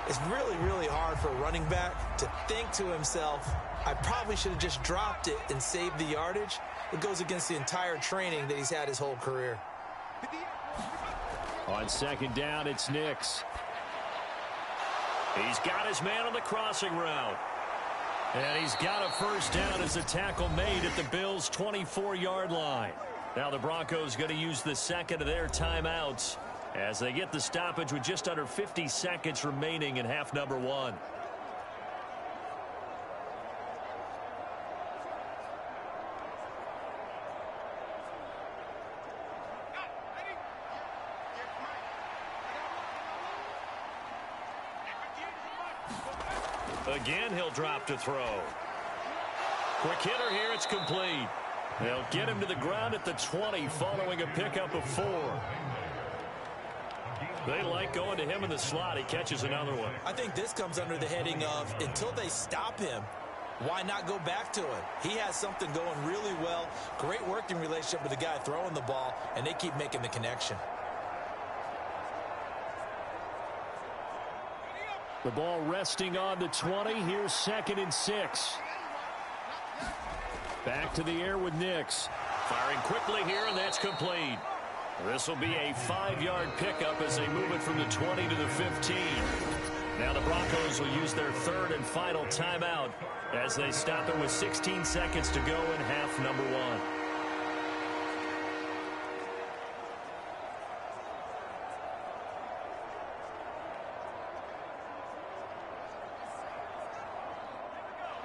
It's really, really hard for a running back to think to himself, I probably should have just dropped it and saved the yardage. It goes against the entire training that he's had his whole career. On second down, it's Nix. He's got his man on the crossing route. And he's got a first down as a tackle made at the Bills' 24-yard line. Now the Broncos going to use the second of their timeouts as they get the stoppage with just under 50 seconds remaining in half number one. Again, he'll drop to throw. Quick hitter here, it's complete. They'll get him to the ground at the 20 following a pickup of 4. They like going to him in the slot. He catches another one. I think this comes under the heading of until they stop him, why not go back to it? He has something going really well. Great working relationship with the guy throwing the ball, and they keep making the connection. The ball resting on the 20. Here's 2nd and 6. Back to the air with Nix. Firing quickly here, and that's complete. This will be a 5-yard pickup as they move it from the 20 to the 15. Now the Broncos will use their 3rd and final timeout as they stop it with 16 seconds to go in half number one.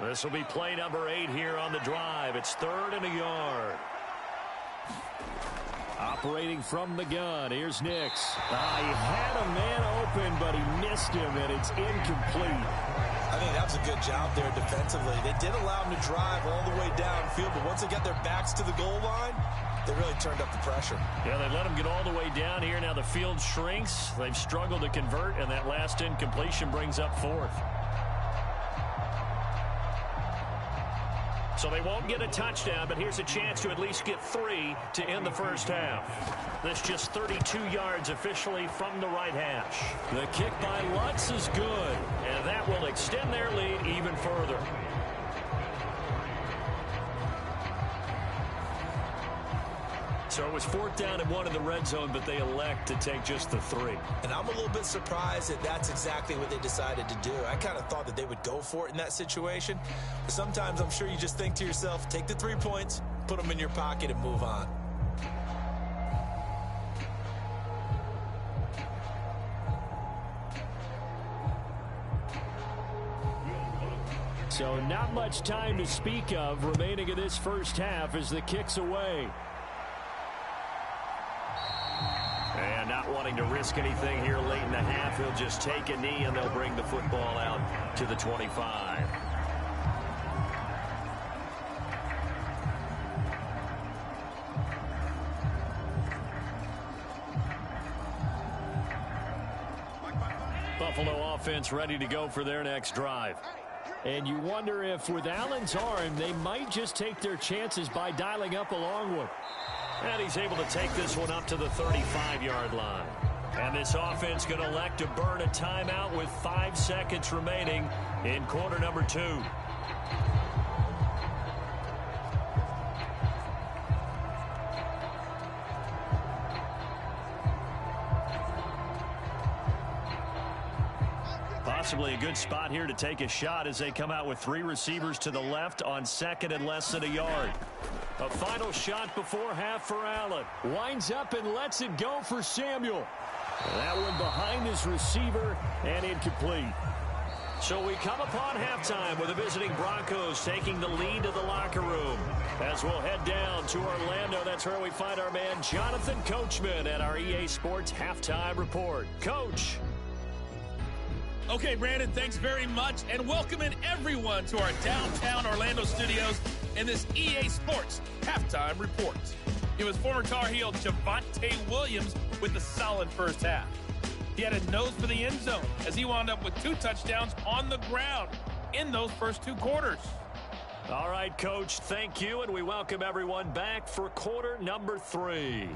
This will be play number 8 here on the drive. It's 3rd and a yard. Operating from the gun, here's Nix. He had a man open, but he missed him, and it's incomplete. I think that was a good job there defensively. They did allow him to drive all the way downfield, but once they got their backs to the goal line, they really turned up the pressure. Yeah, they let him get all the way down here. Now the field shrinks. They've struggled to convert, and that last incompletion brings up 4th. So they won't get a touchdown, but here's a chance to at least get 3 to end the first half. This just 32 yards officially from the right hash. The kick by Lutz is good, and that will extend their lead even further. So it was 4th down and 1 in the red zone, but they elect to take just the 3. And I'm a little bit surprised that that's exactly what they decided to do. I kind of thought that they would go for it in that situation. But sometimes I'm sure you just think to yourself, take the 3 points, put them in your pocket, and move on. So not much time to speak of remaining in this first half as the kick's away. And not wanting to risk anything here late in the half, he'll just take a knee and they'll bring the football out to the 25. Buffalo offense ready to go for their next drive. And you wonder if with Allen's arm, they might just take their chances by dialing up a long one. And he's able to take this one up to the 35-yard line. And this offense going to elect to burn a timeout with 5 seconds remaining in quarter number 2. Possibly a good spot here to take a shot as they come out with 3 receivers to the left on 2nd and less than a yard. A final shot before half for Allen. Winds up and lets it go for Samuel. That one behind his receiver and incomplete. So we come upon halftime with the visiting Broncos taking the lead to the locker room. As we'll head down to Orlando, that's where we find our man Jonathan Coachman at our EA Sports Halftime Report. Coach. Okay, Brandon, thanks very much, and welcome in everyone to our downtown Orlando studios in this EA Sports Halftime Report. It was former Tar Heel Javonte Williams with a solid first half. He had a nose for the end zone as he wound up with 2 touchdowns on the ground in those first 2 quarters. All right, Coach, thank you, and we welcome everyone back for quarter number 3.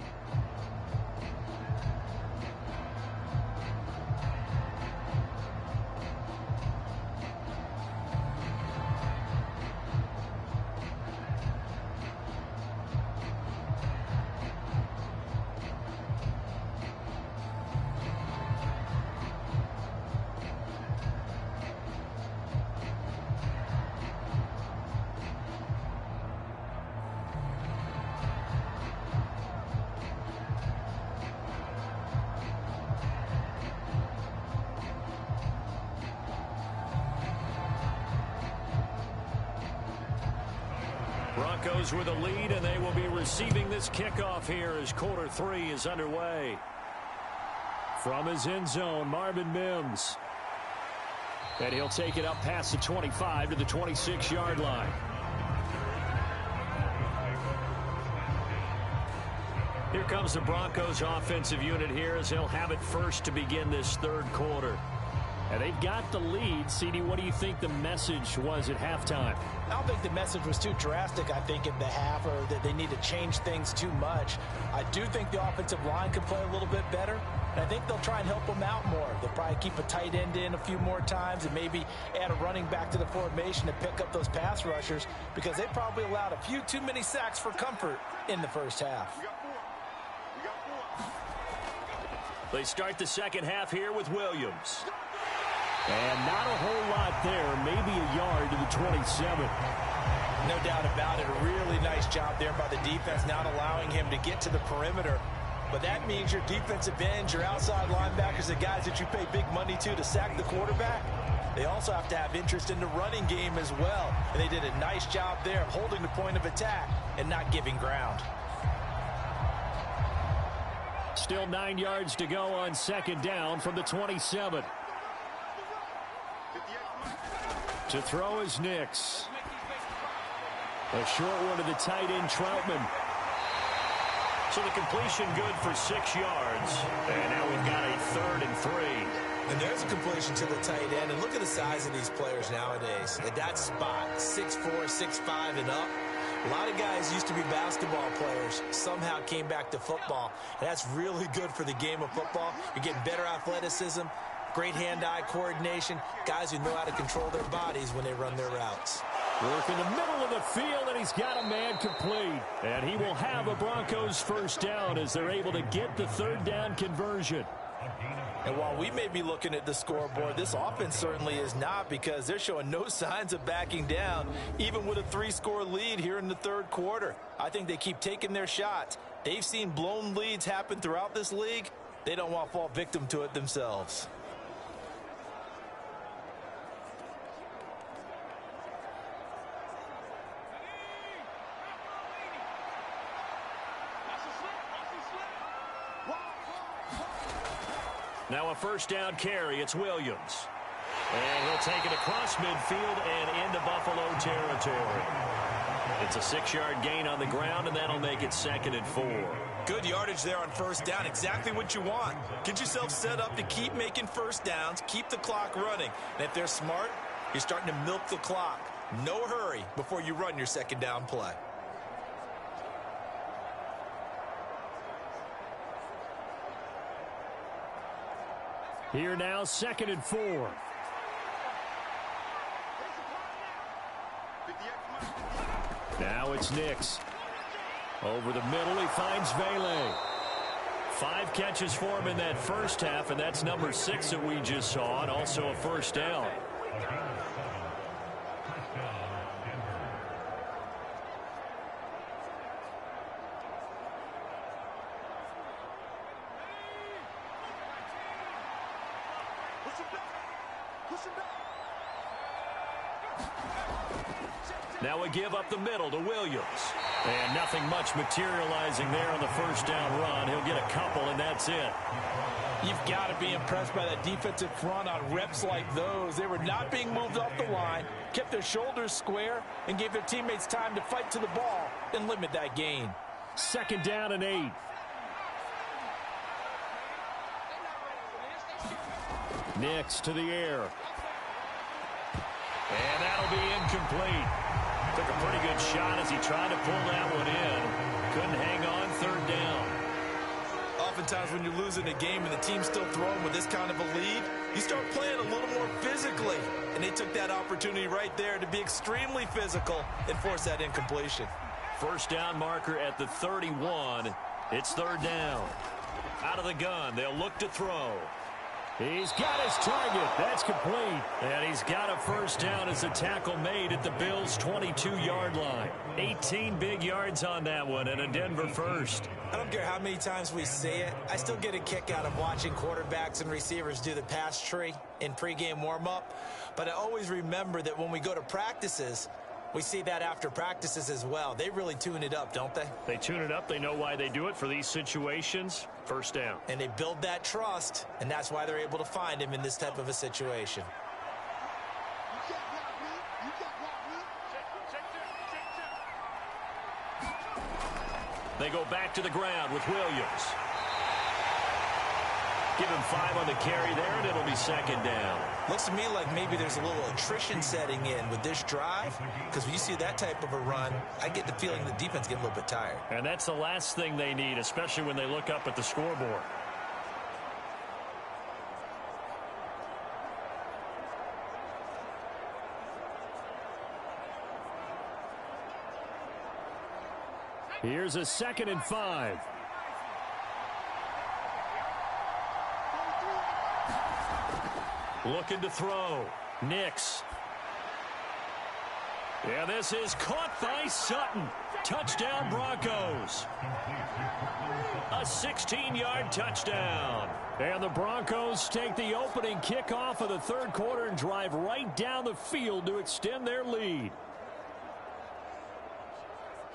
Broncos with a lead, and they will be receiving this kickoff here as quarter 3 is underway. From his end zone, Marvin Mims. And he'll take it up past the 25 to the 26-yard line. Here comes the Broncos offensive unit here as they'll have it first to begin this third quarter. And they've got the lead. CD, what do you think the message was at halftime? I don't think the message was too drastic, I think, in the half, or that they need to change things too much. I do think the offensive line could play a little bit better, and I think they'll try and help them out more. They'll probably keep a tight end in a few more times and maybe add a running back to the formation to pick up those pass rushers, because they probably allowed a few too many sacks for comfort in the first half. They start the second half here with Williams. And not a whole lot there, maybe a yard to the 27. No doubt about it. A really nice job there by the defense, not allowing him to get to the perimeter. But that means your defensive ends, your outside linebackers, the guys that you pay big money to sack the quarterback, they also have to have interest in the running game as well. And they did a nice job there of holding the point of attack and not giving ground. Still 9 yards to go on second down from the 27. To throw is Nix. A short one to the tight end, Troutman. So the completion good for 6 yards. And now we've got a 3rd and 3. And there's a completion to the tight end. And look at the size of these players nowadays. At that spot, 6'4", 6'5", and up. A lot of guys used to be basketball players, somehow came back to football. And that's really good for the game of football. You're getting better athleticism, great hand-eye coordination, guys who know how to control their bodies when they run their routes. Work in the middle of the field, and he's got a man complete. And he will have a Broncos first down as they're able to get the 3rd down conversion. And while we may be looking at the scoreboard, this offense certainly is not, because they're showing no signs of backing down, even with a 3-score lead here in the third quarter. I think they keep taking their shots. They've seen blown leads happen throughout this league. They don't want to fall victim to it themselves. Now a first down carry. It's Williams. And he'll take it across midfield and into Buffalo territory. It's a 6-yard gain on the ground, and that'll make it 2nd and 4. Good yardage there on first down. Exactly what you want. Get yourself set up to keep making first downs, keep the clock running. And if they're smart, you're starting to milk the clock. No hurry before you run your second down play. Here now, 2nd and 4. Now it's Nix. Over the middle, he finds Vele. 5 catches for him in that first half, and that's number 6 that we just saw, and also a first down. Now we give up the middle to Williams. And nothing much materializing there on the first down run. He'll get a couple, and that's it. You've got to be impressed by that defensive front on reps like those. They were not being moved off the line, kept their shoulders square, and gave their teammates time to fight to the ball and limit that gain. 2nd down and 8. Nix to the air. And that'll be incomplete. Took a pretty good shot as he tried to pull that one in. Couldn't hang on, 3rd down. Oftentimes when you're losing a game and the team's still throwing with this kind of a lead, you start playing a little more physically. And they took that opportunity right there to be extremely physical and force that incompletion. First down marker at the 31. It's 3rd down. Out of the gun, they'll look to throw. He's got his target. That's complete. And he's got a first down as a tackle made at the Bills' 22-yard line. 18 big yards on that one, and a Denver first. I don't care how many times we say it. I still get a kick out of watching quarterbacks and receivers do the pass tree in pregame warm-up. But I always remember that when we go to practices, We see that after practices as well. They really tune it up, don't they? They tune it up. They know why they do it for these situations. First down. And they build that trust, and that's why they're able to find him in this type of a situation. They go back to the ground with Williams. Give him 5 on the carry there, and it'll be second down. Looks to me like maybe there's a little attrition setting in with this drive, because when you see that type of a run, I get the feeling the defense get a little bit tired. And that's the last thing they need, especially when they look up at the scoreboard. Here's a 2nd and 5. Looking to throw. Nix. Yeah, this is caught by Sutton. Touchdown, Broncos. A 16-yard touchdown. And the Broncos take the opening kickoff of the third quarter and drive right down the field to extend their lead.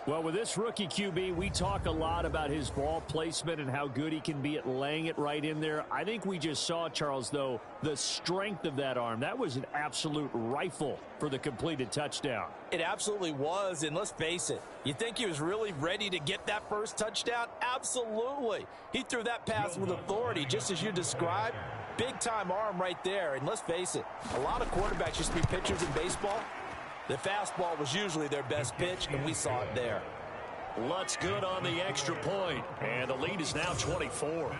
Well, with this rookie QB, we talk a lot about his ball placement and how good he can be at laying it right in there. I think we just saw, Charles, though, the strength of that arm. That was an absolute rifle for the completed touchdown. It absolutely was, and let's face it, you think he was really ready to get that first touchdown? Absolutely. He threw that pass with authority, just as you described. Big-time arm right there, and let's face it, a lot of quarterbacks used to be pitchers in baseball. The fastball was usually their best pitch, and we saw it there. Lutz good on the extra point, and the lead is now 24.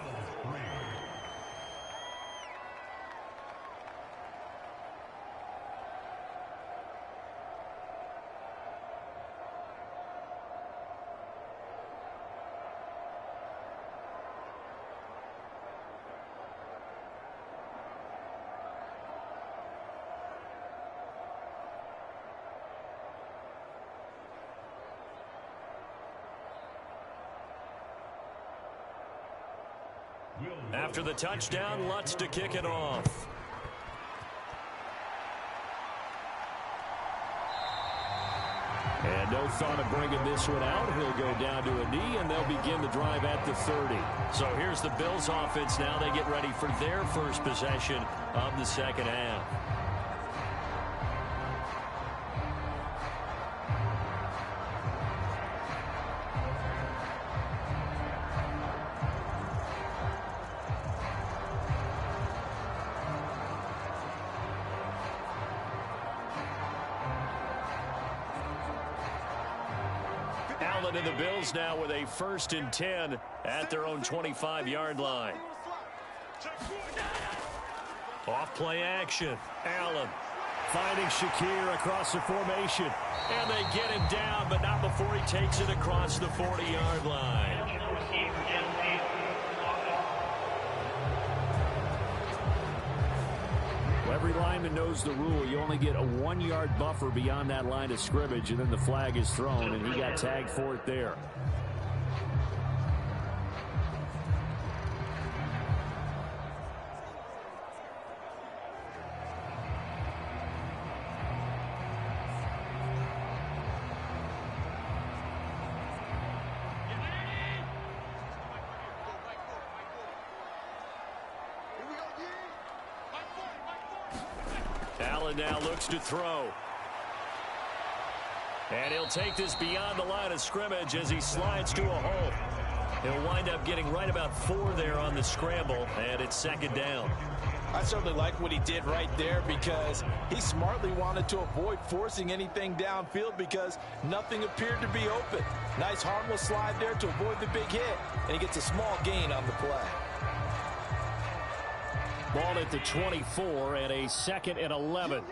After the touchdown, Lutz to kick it off. And no thought of bringing this one out. He'll go down to a knee, and they'll begin the drive at the 30. So here's the Bills offense now. They get ready for their first possession of the second half. And the Bills now with a 1st and 10 at their own 25-yard line. Off play action. Allen finding Shakir across the formation. And they get him down, but not before he takes it across the 40-yard line. Every lineman knows the rule. You only get a 1-yard buffer beyond that line of scrimmage, and then the flag is thrown, and he got tagged for it there. Allen now looks to throw. And he'll take this beyond the line of scrimmage as he slides to a hole. He'll wind up getting right about 4 there on the scramble, and it's second down. I certainly like what he did right there because he smartly wanted to avoid forcing anything downfield because nothing appeared to be open. Nice harmless slide there to avoid the big hit, and he gets a small gain on the play. Ball at the 24 and a 2nd and 11.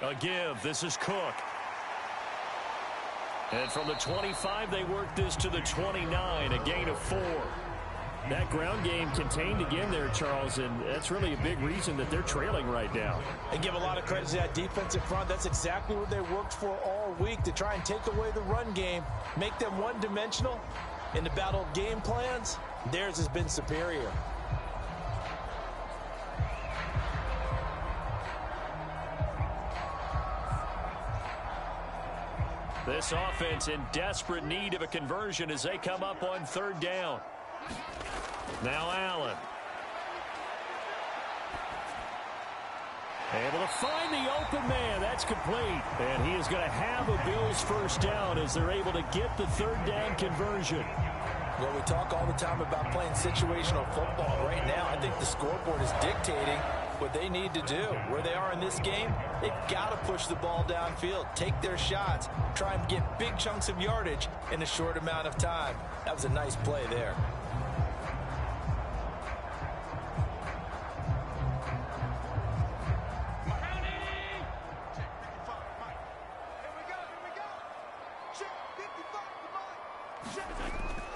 A give. This is Cook. And from the 25, they work this to the 29, a gain of 4. That ground game contained again there, Charles, and that's really a big reason that they're trailing right now. They give a lot of credit to that defensive front. That's exactly what they worked for all week, to try and take away the run game, make them one-dimensional. In the battle of game plans, theirs has been superior. This offense in desperate need of a conversion as they come up on third down. Now Allen. Able to find the open man. That's complete. And he is going to have a Bills first down as they're able to get the third down conversion. Well, we talk all the time about playing situational football. Right now, I think the scoreboard is dictating what they need to do. Where they are in this game, they've got to push the ball downfield, take their shots, try and get big chunks of yardage in a short amount of time. That was a nice play there.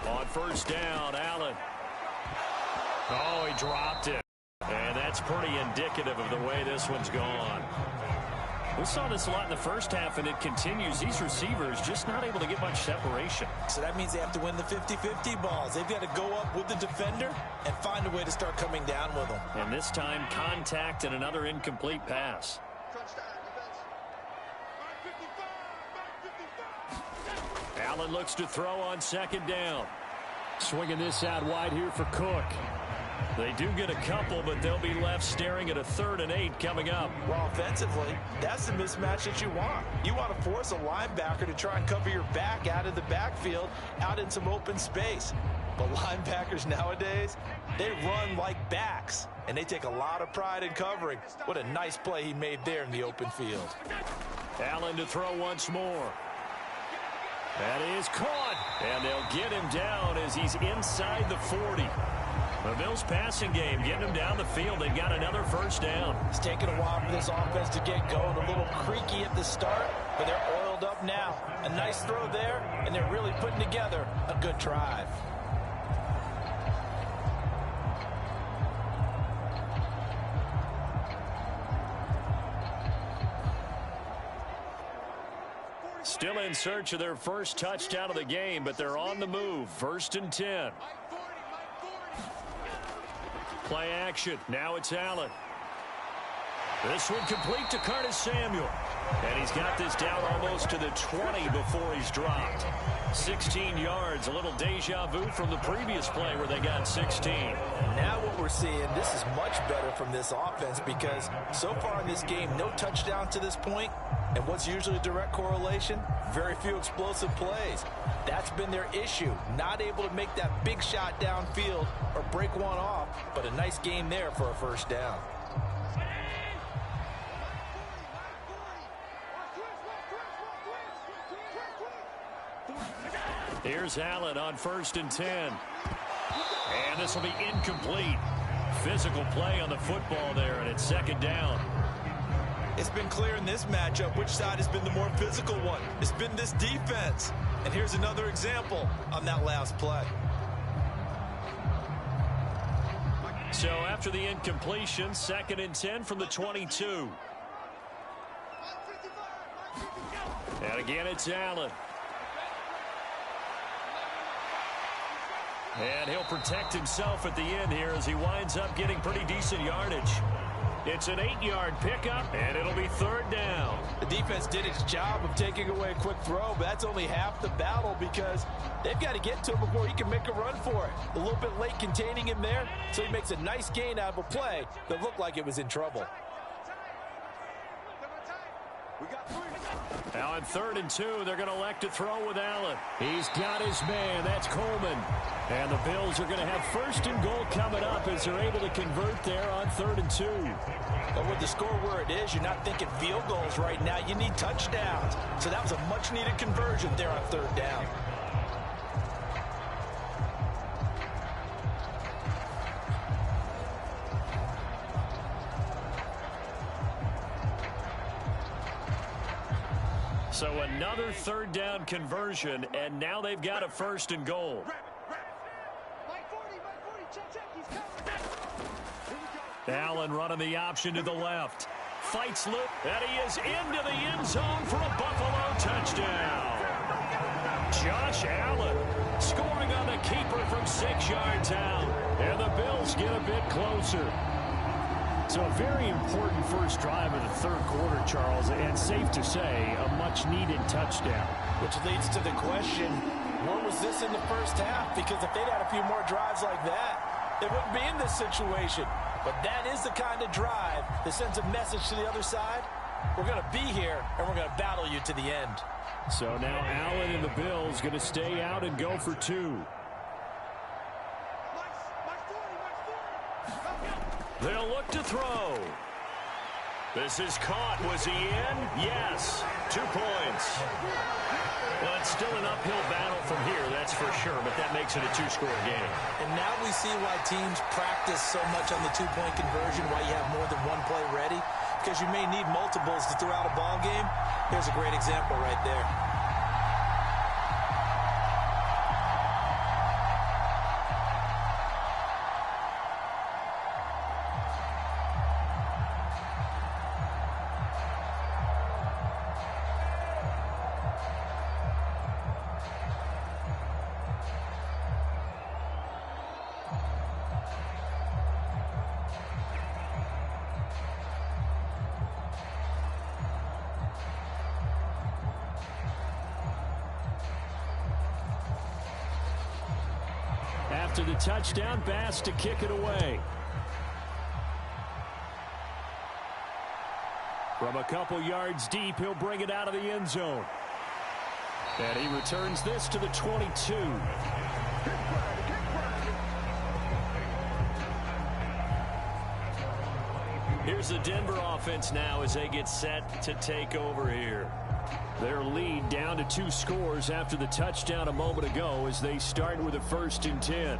On first down, Allen. Oh, he dropped it. And that's pretty indicative of the way this one's gone. We saw this a lot in the first half, and it continues. These receivers just not able to get much separation. So that means they have to win the 50-50 balls. They've got to go up with the defender and find a way to start coming down with them. And this time, contact and another incomplete pass. Allen looks to throw on second down. Swinging this out wide here for Cook. They do get a couple, but they'll be left staring at a 3rd and 8 coming up. Well, offensively, that's the mismatch that you want. You want to force a linebacker to try and cover your back out of the backfield, out in some open space. But linebackers nowadays, they run like backs, and they take a lot of pride in covering. What a nice play he made there in the open field. Allen to throw once more. That is caught, and they'll get him down as he's inside the 40. The Bills passing game getting him down the field. They've got another first down. It's taken a while for this offense to get going. A little creaky at the start, but they're oiled up now. A nice throw there, and they're really putting together a good drive. Still in search of their first touchdown of the game, but they're on the move. 1st and 10. Play action. Now it's Allen. This one complete to Curtis Samuel. And he's got this down almost to the 20 before he's dropped. 16 yards, a little deja vu from the previous play where they got 16. Now what we're seeing, this is much better from this offense because so far in this game, no touchdown to this point. And what's usually a direct correlation? Very few explosive plays. That's been their issue. Not able to make that big shot downfield or break one off, but a nice game there for a first down. Here's Allen on 1st and 10. And this will be incomplete. Physical play on the football there, and it's 2nd down. It's been clear in this matchup which side has been the more physical one. It's been this defense. And here's another example on that last play. So after the incompletion, 2nd and 10 from the 22. And again, it's Allen. And he'll protect himself at the end here as he winds up getting pretty decent yardage. It's an 8-yard pickup, and it'll be 3rd down. The defense did its job of taking away a quick throw, but that's only half the battle because they've got to get to him before he can make a run for it. A little bit late containing him there, so he makes a nice gain out of a play that looked like it was in trouble. Now on 3rd and 2, they're going to elect to throw with Allen. He's got his man. That's Coleman. And the Bills are going to have 1st and goal coming up as they're able to convert there on 3rd and 2. But with the score where it is, you're not thinking field goals right now. You need touchdowns. So that was a much-needed conversion there on 3rd down. So another 3rd down conversion, and now they've got a 1st and goal. Allen running the option to the left. Fights loop, and he is into the end zone for a Buffalo touchdown. Josh Allen scoring on the keeper from 6 yards out. And the Bills get a bit closer. So a very important first drive of the third quarter, Charles, and safe to say, a much-needed touchdown. Which leads to the question, where was this in the first half? Because if they'd had a few more drives like that, they wouldn't be in this situation. But that is the kind of drive that sends a message to the other side. We're going to be here, and we're going to battle you to the end. So now Allen and the Bills going to stay out and go for two. They'll look to throw. This is caught. Was he in? Yes. 2 points. Well, it's still an uphill battle from here, that's for sure, but that makes it a two-score game. And now we see why teams practice so much on the two-point conversion, why you have more than one play ready, because you may need multiples to throw out a ball game. Here's a great example right there. After the touchdown, Bass to kick it away. From a couple yards deep, he'll bring it out of the end zone. And he returns this to the 22. Here's the Denver offense now as they get set to take over here. Their lead down to 2 scores after the touchdown a moment ago as they start with a 1st and 10.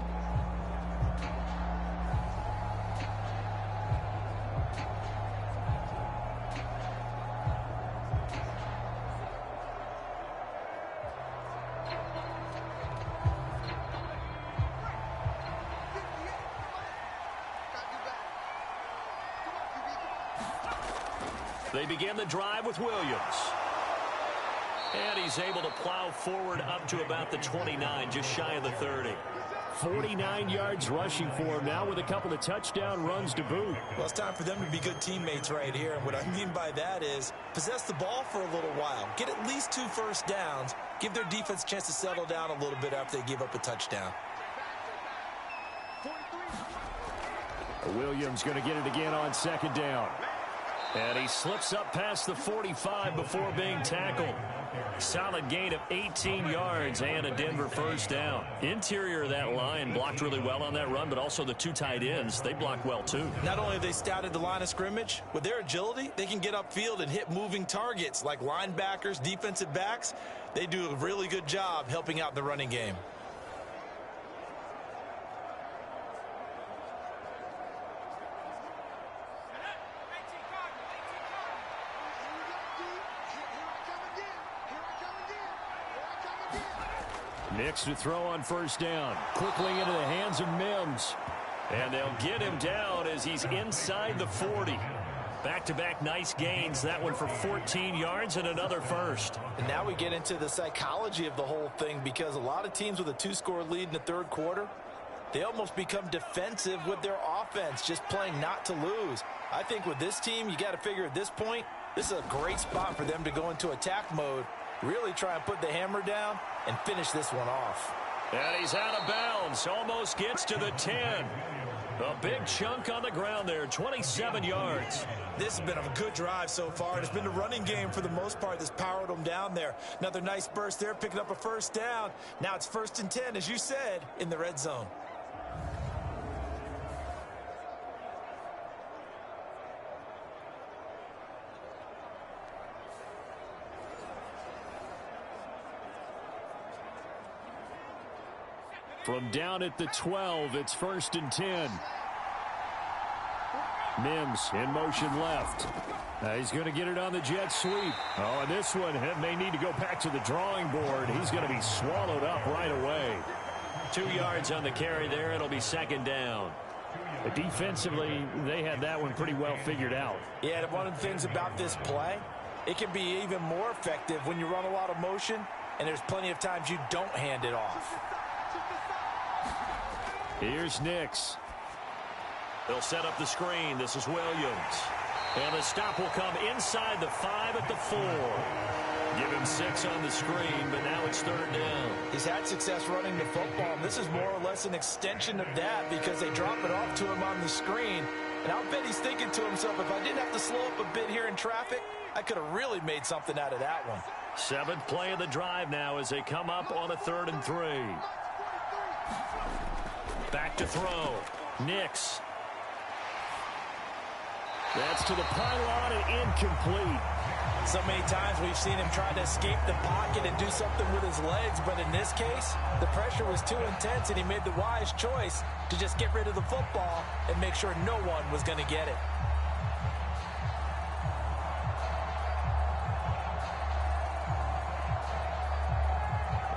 They begin the drive with Williams. And he's able to plow forward up to about the 29, just shy of the 30. 49 yards rushing for him now with a couple of touchdown runs to boot. Well, it's time for them to be good teammates right here. And what I mean by that is possess the ball for a little while. Get at least 2 first downs. Give their defense a chance to settle down a little bit after they give up a touchdown. Williams going to get it again on 2nd down. And he slips up past the 45 before being tackled. Solid gain of 18 yards and a Denver 1st down. Interior of that line blocked really well on that run, but also the 2 tight ends, they blocked well too. Not only have they scouted the line of scrimmage, with their agility, they can get upfield and hit moving targets like linebackers, defensive backs. They do a really good job helping out the running game. Nix to throw on 1st down. Quickly into the hands of Mims. And they'll get him down as he's inside the 40. Back-to-back nice gains. That one for 14 yards and another 1st. And now we get into the psychology of the whole thing, because a lot of teams with a 2-score lead in the 3rd quarter, they almost become defensive with their offense, just playing not to lose. I think with this team, you got to figure at this point, this is a great spot for them to go into attack mode, really try and put the hammer down and finish this one off. And he's out of bounds. Almost gets to the 10. A big chunk on the ground there, 27 yards. This has been a good drive so far. It's been the running game for the most part that's powered them down there. Another nice burst there, picking up a 1st down. Now it's 1st and 10, as you said, in the red zone. From down at the 12, it's 1st and 10. Mims in motion left. He's going to get it on the jet sweep. Oh, and this one may need to go back to the drawing board. He's going to be swallowed up right away. 2 yards on the carry there. It'll be 2nd down. But defensively, they had that one pretty well figured out. Yeah, and one of the things about this play, it can be even more effective when you run a lot of motion, and there's plenty of times you don't hand it off. Here's Nix. They'll set up the screen. This is Williams. And the stop will come inside the 5 at the 4. Give him 6 on the screen, but now it's 3rd down. He's had success running the football. This is more or less an extension of that because they drop it off to him on the screen. And I'll bet he's thinking to himself, if I didn't have to slow up a bit here in traffic, I could have really made something out of that one. 7th play of the drive now as they come up on a 3rd and 3. Back to throw. Nix. That's to the pylon and incomplete. So many times we've seen him try to escape the pocket and do something with his legs, but in this case, the pressure was too intense and he made the wise choice to just get rid of the football and make sure no one was going to get it.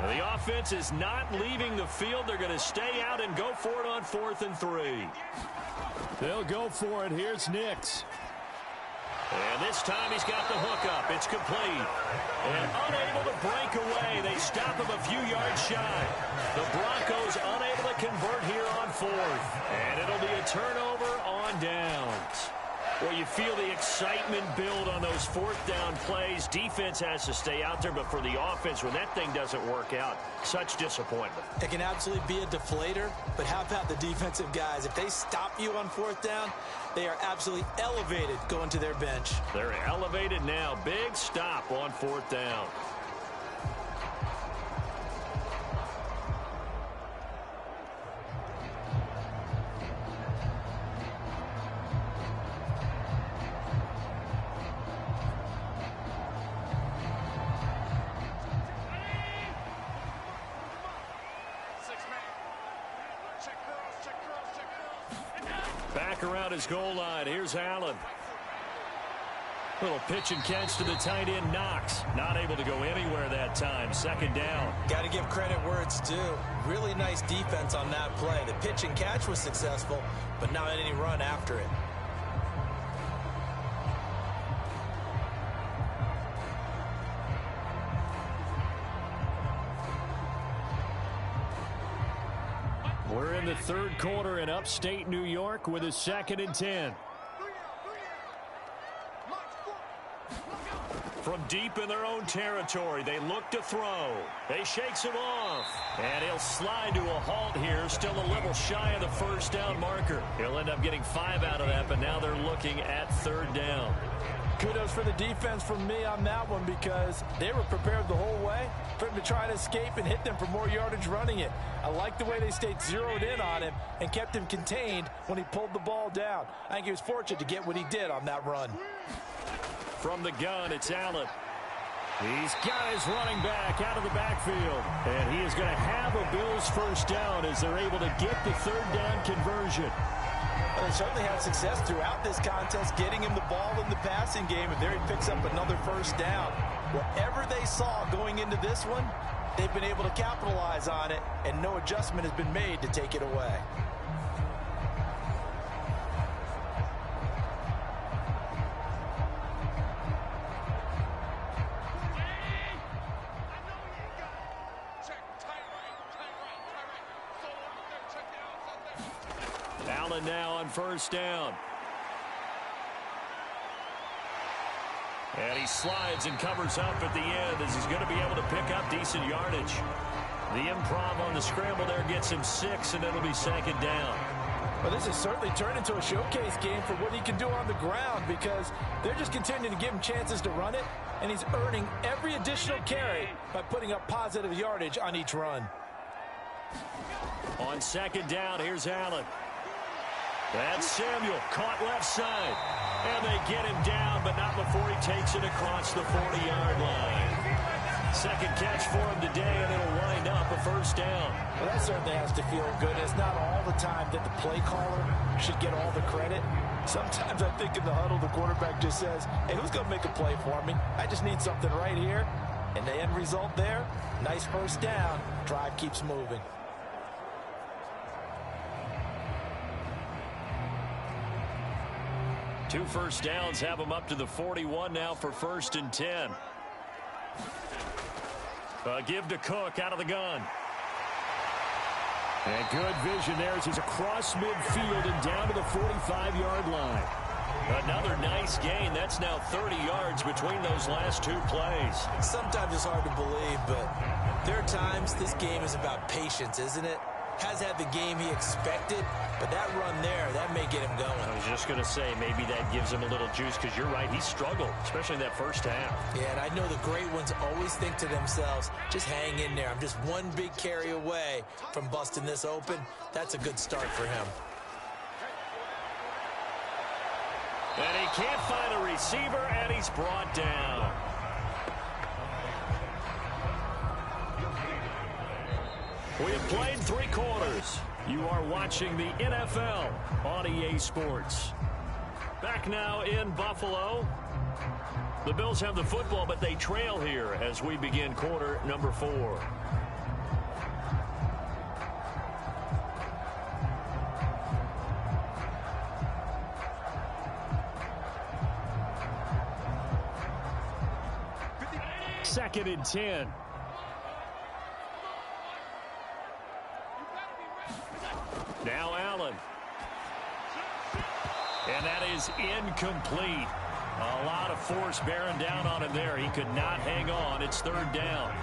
Well, the offense is not leaving the field. They're going to stay out and go for it on 4th and 3. They'll go for it. Here's Nix. And this time he's got the hookup. It's complete. And unable to break away. They stop him a few yards shy. The Broncos unable to convert here on 4th. And it'll be a turnover on downs. Well, you feel the excitement build on those 4th down plays. Defense has to stay out there, but for the offense, when that thing doesn't work out, such disappointment. It can absolutely be a deflator, but how about the defensive guys? If they stop you on 4th down, they are absolutely elevated going to their bench. They're elevated now. Big stop on 4th down. Back around his goal line. Here's Allen. Little pitch and catch to the tight end, Knox. Not able to go anywhere that time. 2nd down. Got to give credit where it's due. Really nice defense on that play. The pitch and catch was successful, but not any run after it. We're in the 3rd quarter in upstate New York with a 2nd and 10. From deep in their own territory, they look to throw. They shakes him off. And he'll slide to a halt here, still a little shy of the 1st down marker. He'll end up getting 5 out of that, but now they're looking at 3rd down. Kudos for the defense from me on that one because they were prepared the whole way for him to try to escape and hit them for more yardage running it. I like the way they stayed zeroed in on him and kept him contained when he pulled the ball down. I think he was fortunate to get what he did on that run. From the gun, it's Allen. He's got his running back out of the backfield. And he is going to have a Bills 1st down as they're able to get the 3rd down conversion. Well, they certainly had success throughout this contest, getting him the ball in the passing game, and there he picks up another 1st down. Whatever they saw going into this one, they've been able to capitalize on it, and no adjustment has been made to take it away. Allen now on 1st down. And he slides and covers up at the end as he's going to be able to pick up decent yardage. The improv on the scramble there gets him 6, and it'll be 2nd down. Well, this has certainly turned into a showcase game for what he can do on the ground because they're just continuing to give him chances to run it, and he's earning every additional carry by putting up positive yardage on each run. On 2nd down, here's Allen. That's Samuel, caught left side. And they get him down, but not before he takes it across the 40-yard line. 2nd catch for him today, and it'll wind up a 1st down. Well, that certainly has to feel good. It's not all the time that the play caller should get all the credit. Sometimes I think in the huddle, the quarterback just says, hey, who's going to make a play for me? I just need something right here. And the end result there, nice 1st down. Drive keeps moving. Two 1st downs have him up to the 41 now for 1st and 10. Give to Cook out of the gun. And good vision there as he's across midfield and down to the 45-yard line. Another nice gain. That's now 30 yards between those last two plays. Sometimes it's hard to believe, but there are times this game is about patience, isn't it? Has had the game he expected, but that run there, that may get him going. I was just going to say, maybe that gives him a little juice, because you're right, he struggled, especially in that first half. Yeah, and I know the great ones always think to themselves, just hang in there. I'm just one big carry away from busting this open. That's a good start for him. And he can't find a receiver, and he's brought down. We have played 3 quarters. You are watching the NFL on EA Sports. Back now in Buffalo. The Bills have the football, but they trail here as we begin quarter number 4. Second and 10. Now Allen. And that is incomplete. A lot of force bearing down on him there. He could not hang on. It's third down.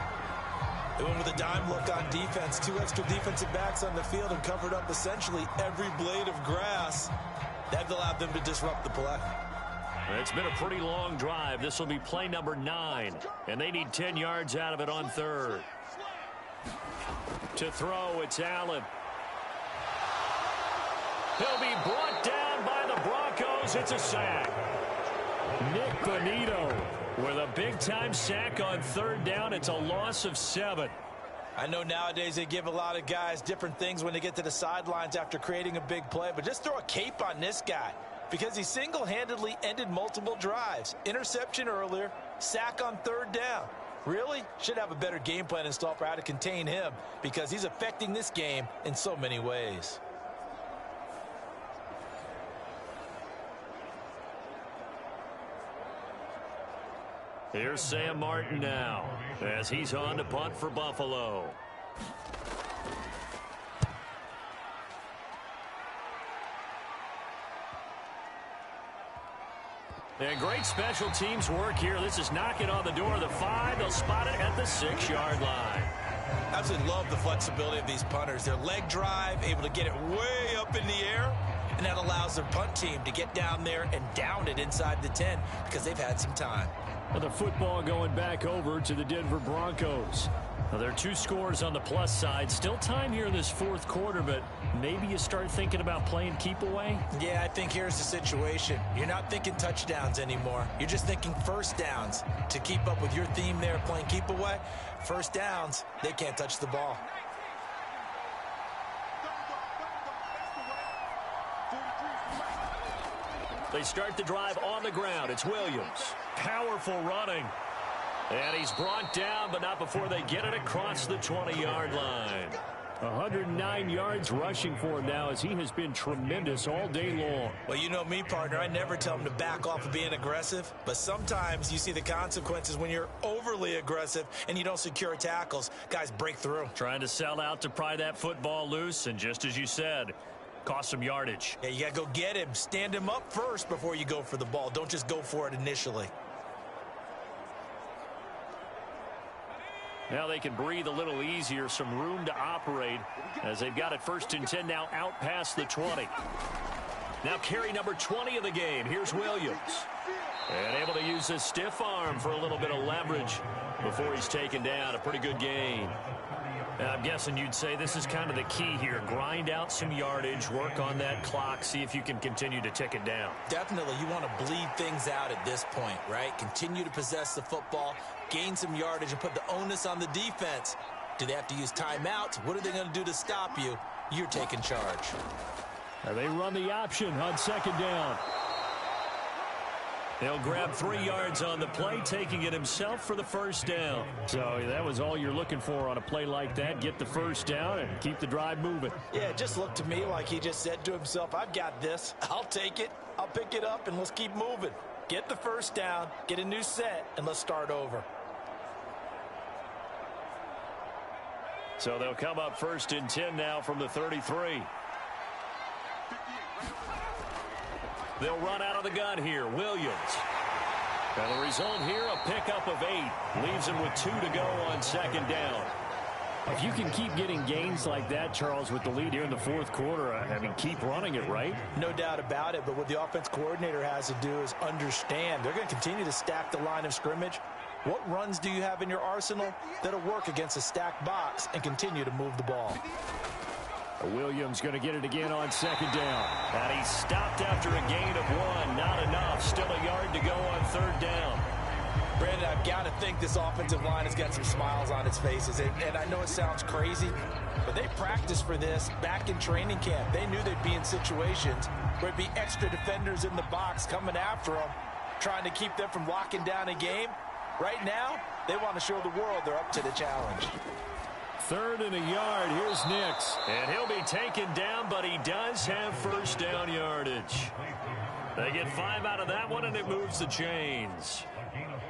They went with a dime look on defense. 2 extra defensive backs on the field and covered up essentially every blade of grass. That allowed them to disrupt the play. It's been a pretty long drive. This will be play number 9. And they need 10 yards out of it on third. To throw, it's Allen. He'll be brought down by the Broncos. It's a sack. Nick Bonito with a big-time sack on third down. It's a loss of 7. I know nowadays they give a lot of guys different things when they get to the sidelines after creating a big play, but just throw a cape on this guy because he single-handedly ended multiple drives. Interception earlier, sack on third down. Really? Should have a better game plan installed for how to contain him because he's affecting this game in so many ways. Here's Sam Martin now as he's on to punt for Buffalo. And great special teams work here. This is knocking on the door of the 5. They'll spot it at the 6-yard line. Absolutely love the flexibility of these punters. Their leg drive, able to get it way up in the air, and that allows their punt team to get down there and down it inside the 10 because they've had some time. Well, the football going back over to the Denver Broncos. Now, there are 2 scores on the plus side. Still time here in this fourth quarter, but maybe you start thinking about playing keep away? Yeah, I think here's the situation. You're not thinking touchdowns anymore. You're just thinking first downs. To keep up with your theme there, playing keep away, first downs, they can't touch the ball. They start the drive on the ground. It's Williams. Powerful running. And he's brought down, but not before they get it across the 20-yard line. 109 yards rushing for him now as he has been tremendous all day long. Well, you know me, partner. I never tell him to back off of being aggressive. But sometimes you see the consequences when you're overly aggressive and you don't secure tackles. Guys break through. Trying to sell out to pry that football loose, and just as you said, cost some yardage. Yeah, you got to go get him. Stand him up first before you go for the ball. Don't just go for it initially. Now they can breathe a little easier, some room to operate as they've got it first and 10 now out past the 20. Now carry number 20 of the game. Here's Williams. And able to use his stiff arm for a little bit of leverage before he's taken down. A pretty good gain. I'm guessing you'd say this is kind of the key here. Grind out some yardage, work on that clock, see if you can continue to tick it down. Definitely, you want to bleed things out at this point, right? Continue to possess the football, gain some yardage, and put the onus on the defense. Do they have to use timeouts? What are they going to do to stop you? You're taking charge. Now they run the option on second down. They'll grab 3 yards on the play, taking it himself for the first down. So that was all you're looking for on a play like that. Get the first down and keep the drive moving. Yeah, it just looked to me like he just said to himself, I've got this. I'll take it. I'll pick it up, and let's keep moving. Get the first down, get a new set, and let's start over. So they'll come up 1st and 10 now from the 33. They'll run out of the gun here. Williams. And the result here, a pickup of 8. Leaves them with 2 to go on 2nd down. If you can keep getting gains like that, Charles, with the lead here in the 4th quarter, I mean, keep running it, right? No doubt about it, but what the offense coordinator has to do is understand they're going to continue to stack the line of scrimmage. What runs do you have in your arsenal that'll work against a stacked box and continue to move the ball? Williams going to get it again on 2nd down. And he stopped after a gain of 1. Not enough. Still a yard to go on 3rd down. Brandon, I've got to think this offensive line has got some smiles on its faces. And I know it sounds crazy, but they practiced for this back in training camp. They knew they'd be in situations where it'd be extra defenders in the box coming after them, trying to keep them from locking down a game. Right now, they want to show the world they're up to the challenge. 3rd and a yard. Here's Nix. And he'll be taken down, but he does have 1st down yardage. They get 5 out of that one, and it moves the chains.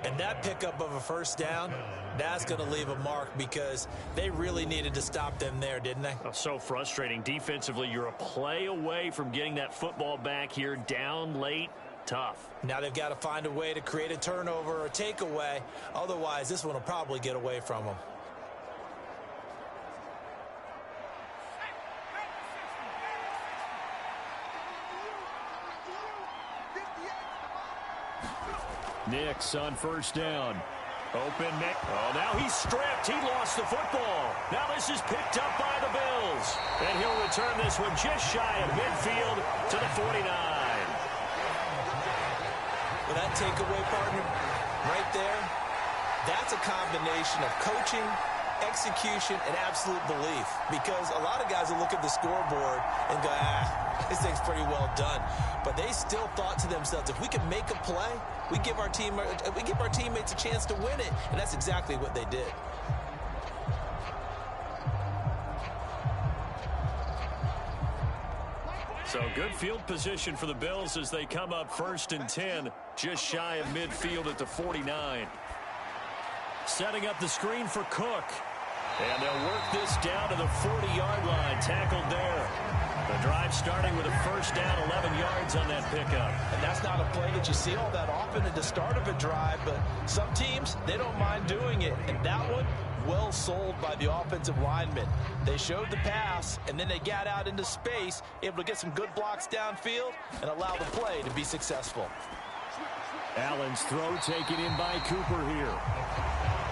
And that pickup of a 1st down, that's going to leave a mark because they really needed to stop them there, didn't they? Oh, so frustrating. Defensively, you're a play away from getting that football back here down late. Tough. Now they've got to find a way to create a turnover or takeaway. Otherwise, this one will probably get away from them. Nix on 1st down. Open Nick. Oh, now he's stripped. He lost the football. Now this is picked up by the Bills. And he'll return this one just shy of midfield to the 49. Well, that takeaway, partner, right there, that's a combination of coaching, execution, and absolute belief. Because a lot of guys will look at the scoreboard and go, this thing's pretty well done. But they still thought to themselves, if we can make a play, we give our teammates a chance to win it. And that's exactly what they did. So good field position for the Bills as they come up 1st and 10, just shy of midfield at the 49. Setting up the screen for Cook. And they'll work this down to the 40-yard line. Tackled there. The drive starting with a 1st down, 11 yards on that pickup. And that's not a play that you see all that often at the start of a drive, but some teams, they don't mind doing it. And that one, well sold by the offensive linemen. They showed the pass, and then they got out into space, able to get some good blocks downfield and allow the play to be successful. Allen's throw taken in by Cooper here.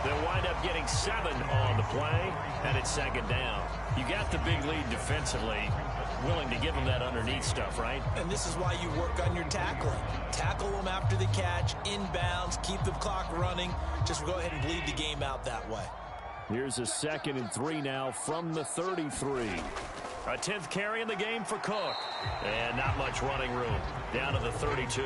They'll wind up getting 7 on the play, and it's 2nd down. You got the big lead defensively, willing to give them that underneath stuff, right? And this is why you work on your tackling. Tackle them after the catch, inbounds, keep the clock running. Just go ahead and bleed the game out that way. Here's a 2nd and 3 now from the 33. A 10th carry in the game for Cook. And not much running room. Down to the 32.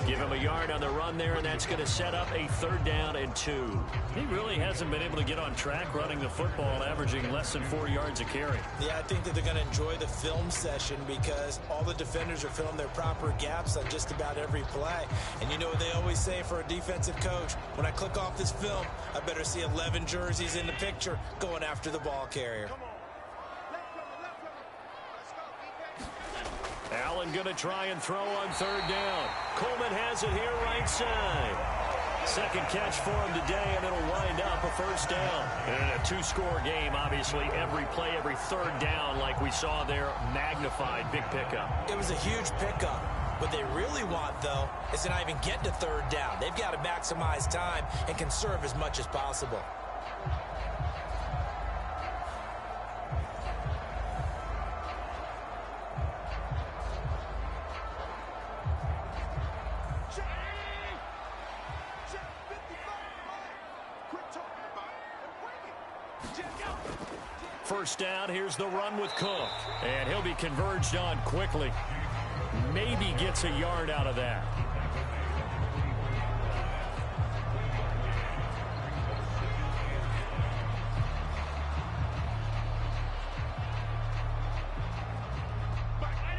Give him a yard on the run there, and that's going to set up a 3rd down and 2. He really hasn't been able to get on track running the football, averaging less than 4 yards a carry. Yeah, I think that they're going to enjoy the film session because all the defenders are filling their proper gaps on just about every play. And you know what they always say for a defensive coach? When I click off this film, I better see 11 jerseys in the picture going after the ball carrier. Allen going to try and throw on 3rd down. Coleman has it here right side. 2nd catch for him today, and it'll wind up a 1st down. And in a 2-score game, obviously, every play, every 3rd down, like we saw there, magnified. Big pickup. It was a huge pickup. What they really want, though, is to not even get to 3rd down. They've got to maximize time and conserve as much as possible. First down, here's the run with Cook. And he'll be converged on quickly. Maybe gets a yard out of that.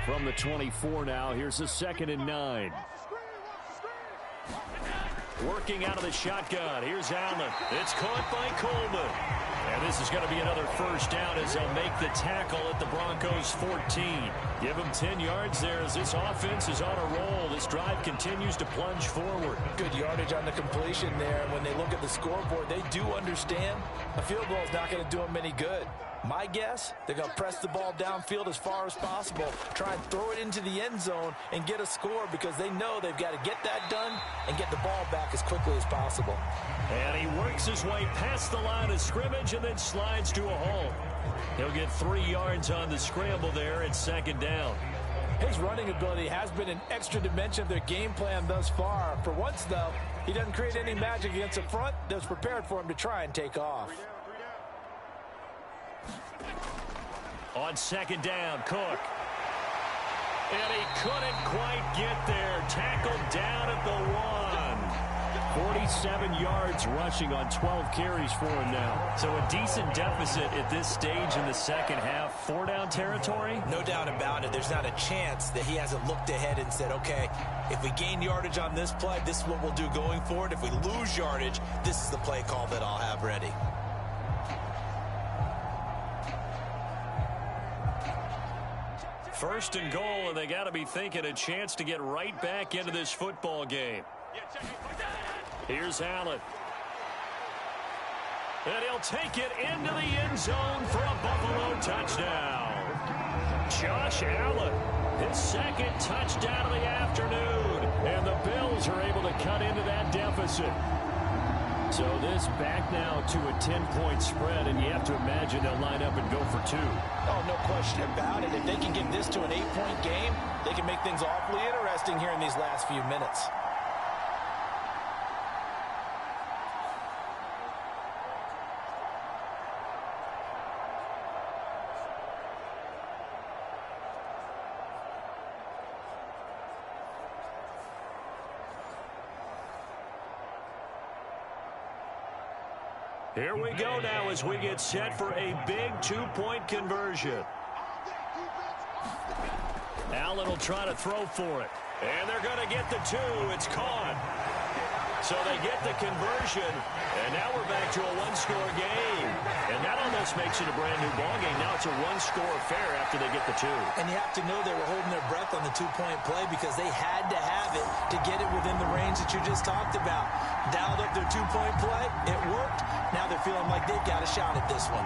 From the 24 now, here's a 2nd and 9. Working out of the shotgun. Here's Allen. It's caught by Coleman. And this is going to be another first down as they'll make the tackle at the Broncos 14. Give them 10 yards there as this offense is on a roll. This drive continues to plunge forward. Good yardage on the completion there. And when they look at the scoreboard, they do understand a field goal is not going to do them any good. My guess, they're going to press the ball downfield as far as possible, try and throw it into the end zone and get a score because they know they've got to get that done and get the ball back as quickly as possible. And he works his way past the line of scrimmage and then slides to a halt. He'll get 3 yards on the scramble there at second down. His running ability has been an extra dimension of their game plan thus far. For once, though, he doesn't create any magic against the front that's prepared for him to try and take off. On second down, Cook. And he couldn't quite get there. Tackled down at the 1. 47 yards rushing on 12 carries for him now. So a decent deficit at this stage in the second half. 4-down territory? No doubt about it. There's not a chance that he hasn't looked ahead and said, okay, if we gain yardage on this play, this is what we'll do going forward. If we lose yardage, this is the play call that I'll have ready. First and goal, and they got to be thinking a chance to get right back into this football game. Here's Allen. And he'll take it into the end zone for a Buffalo touchdown. Josh Allen, his second touchdown of the afternoon. And the Bills are able to cut into that deficit. So this back now to a 10-point spread, and you have to imagine they'll line up and go for 2. Oh, no question about it. If they can get this to an 8-point game, they can make things awfully interesting here in these last few minutes. Here we go now as we get set for a big 2-point conversion. Allen will try to throw for it. And they're going to get the 2. It's caught. So they get the conversion. And now we're back to a 1-score game. And that almost makes it a brand new ballgame. Now it's a 1-score affair after they get the 2. And you have to know they were holding their breath on the 2-point play because they had to have it to get it within the range that you just talked about. Dialed up their 2-point play. It worked. Now they're feeling like they've got a shot at this one.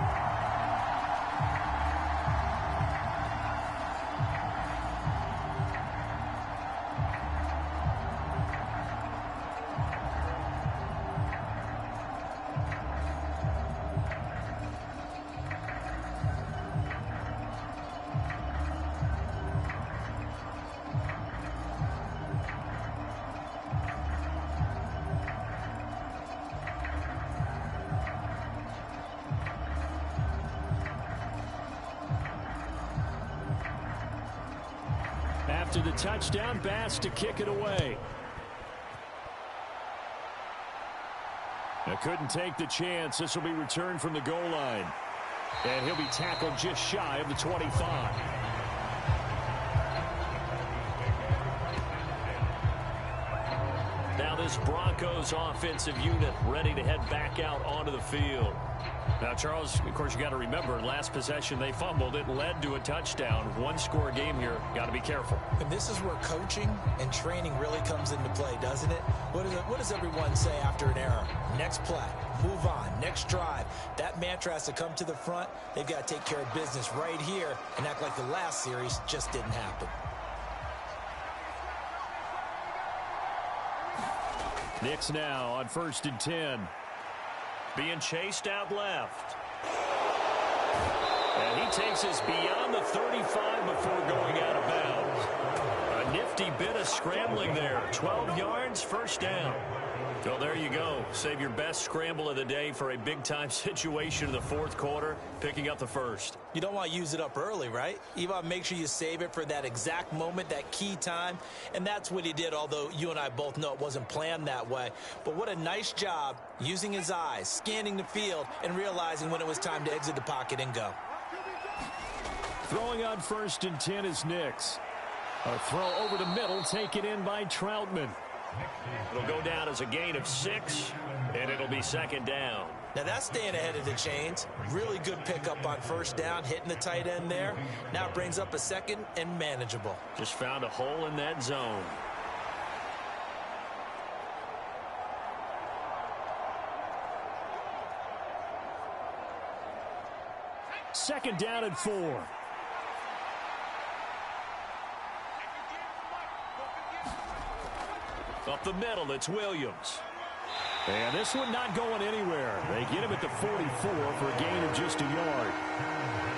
After the touchdown, Bass to kick it away. Now couldn't take the chance. This will be returned from the goal line. And he'll be tackled just shy of the 25. Now this Broncos offensive unit ready to head back out onto the field. Now, Charles, of course, you got to remember, last possession they fumbled. It led to a touchdown. 1-score game here. Got to be careful. And this is where coaching and training really comes into play, doesn't it? What does everyone say after an error? Next play, move on, next drive. That mantra has to come to the front. They've got to take care of business right here and act like the last series just didn't happen. Knicks now on 1st and 10. Being chased out left. And he takes us beyond the 35 before going out of bounds. A nifty bit of scrambling there. 12 yards, first down. So there you go. Save your best scramble of the day for a big-time situation in the fourth quarter, picking up the first. You don't want to use it up early, right? You want to make sure you save it for that exact moment, that key time. And that's what he did, although you and I both know it wasn't planned that way. But what a nice job using his eyes, scanning the field, and realizing when it was time to exit the pocket and go. Throwing on 1st and 10 is Knicks. A throw over the middle, taken in by Troutman. It'll go down as a gain of 6, and it'll be second down. Now that's staying ahead of the chains. Really good pickup on first down, hitting the tight end there. Now it brings up a second and manageable. Just found a hole in that zone. Second down and 4. Up the middle, it's Williams. And this one not going anywhere. They get him at the 44 for a gain of just a yard.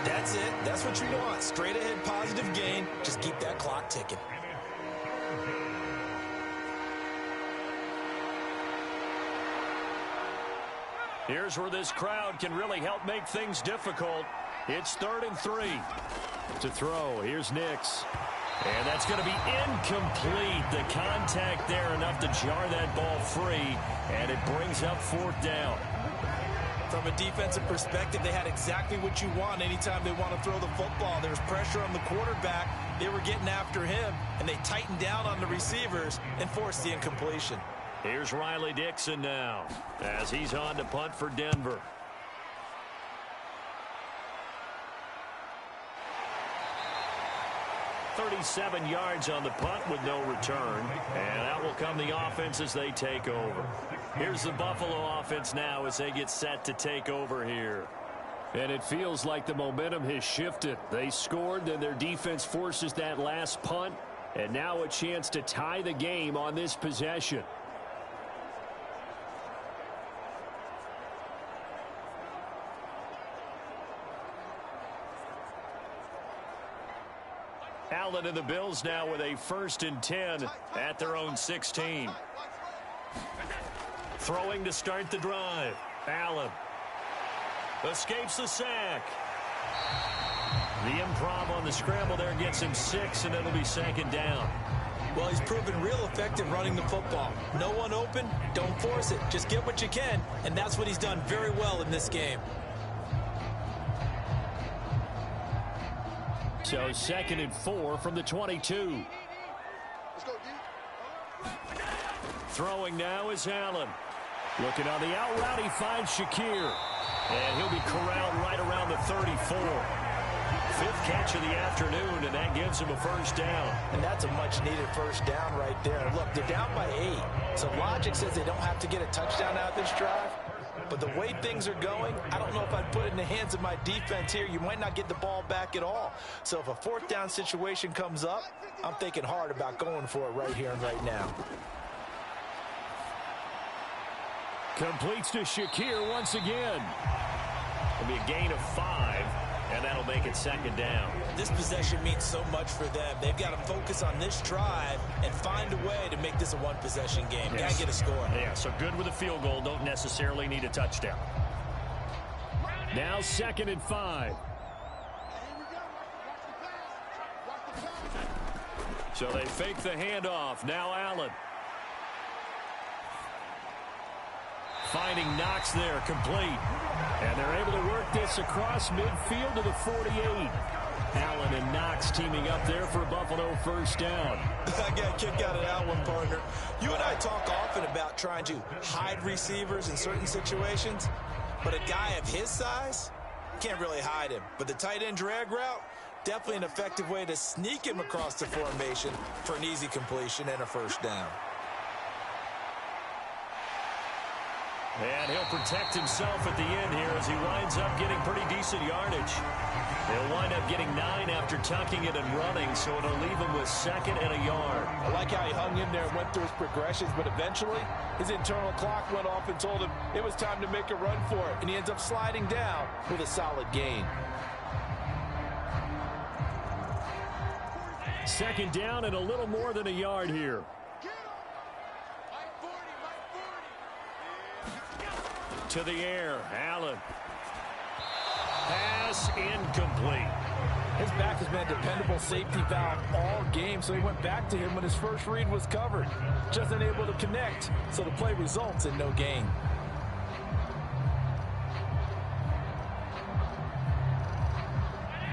That's it. That's what you want. Straight ahead positive gain. Just keep that clock ticking. Here's where this crowd can really help make things difficult. It's 3rd and 3. To throw, here's Nix. And that's going to be incomplete. The contact there enough to jar that ball free, and it brings up 4th down. From a defensive perspective, they had exactly what you want anytime they want to throw the football. There's pressure on the quarterback. They were getting after him, and they tightened down on the receivers and forced the incompletion. Here's Riley Dixon now as he's on to punt for Denver. .37 yards on the punt with no return. And out will come the offense as they take over. Here's the Buffalo offense now as they get set to take over here. And it feels like the momentum has shifted. They scored, then their defense forces that last punt. And now a chance to tie the game on this possession. Allen and the Bills now with a 1st and 10 at their own 16. Throwing to start the drive. Allen escapes the sack. The improv on the scramble there gets him 6, and it'll be 2nd down. Well, he's proven real effective running the football. No one open, don't force it. Just get what you can, and that's what he's done very well in this game. So 2nd and 4 from the 22. Throwing now is Allen. Looking on the out route, he finds Shakir. And he'll be corralled right around the 34. 5th catch of the afternoon, and that gives him a 1st down. And that's a much-needed 1st down right there. Look, they're down by 8. So logic says they don't have to get a touchdown out of this drive. But the way things are going, I don't know if I'd put it in the hands of my defense here. You might not get the ball back at all. So if a 4th down situation comes up, I'm thinking hard about going for it right here and right now. Completes to Shakir once again. It'll be a gain of 5, and that'll make it 2nd down. This possession means so much for them. They've got to focus on this drive and find a way to make this a one-possession game. Yes. Got to get a score. Yeah, so good with a field goal. Don't necessarily need a touchdown. Now 2nd and 5. So they fake the handoff. Now Allen. Finding Knox there, complete. And they're able to work this across midfield to the 48. Allen and Knox teaming up there for a Buffalo 1st down. I got a kick out of that one, partner. You and I talk often about trying to hide receivers in certain situations, but a guy of his size can't really hide him. But the tight end drag route, definitely an effective way to sneak him across the formation for an easy completion and a 1st down. And he'll protect himself at the end here as he winds up getting pretty decent yardage. He'll wind up getting 9 after tucking it and running, so it'll leave him with 2nd and a yard. I like how he hung in there and went through his progressions, but eventually his internal clock went off and told him it was time to make a run for it, and he ends up sliding down with a solid gain. 2nd down and a little more than a yard here. To the air, Allen. Pass incomplete. His back has been a dependable safety valve all game, so he went back to him when his first read was covered. Just unable to connect, so the play results in no gain.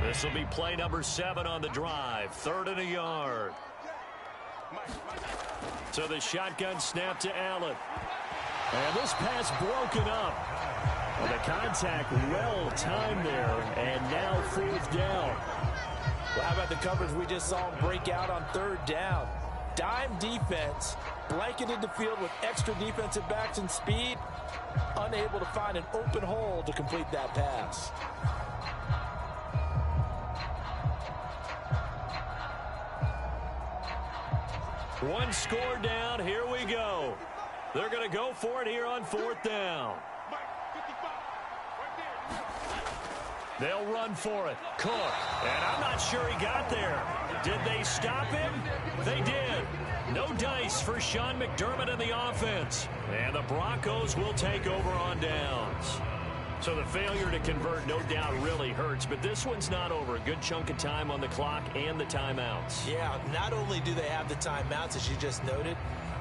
This will be play number 7 on the drive. 3rd and a yard. So the shotgun snap to Allen. And this pass broken up. And the contact well timed there. And now fourth down. Well, how about the coverage we just saw him break out on third down? Dime defense, blanketed the field with extra defensive backs and speed, unable to find an open hole to complete that pass. One score down. Here we go. They're going to go for it here on fourth down. They'll run for it. Cook. And I'm not sure he got there. Did they stop him? They did. No dice for Sean McDermott and the offense. And the Broncos will take over on downs. So the failure to convert no doubt really hurts, but this one's not over. A good chunk of time on the clock and the timeouts. Yeah, not only do they have the timeouts, as you just noted,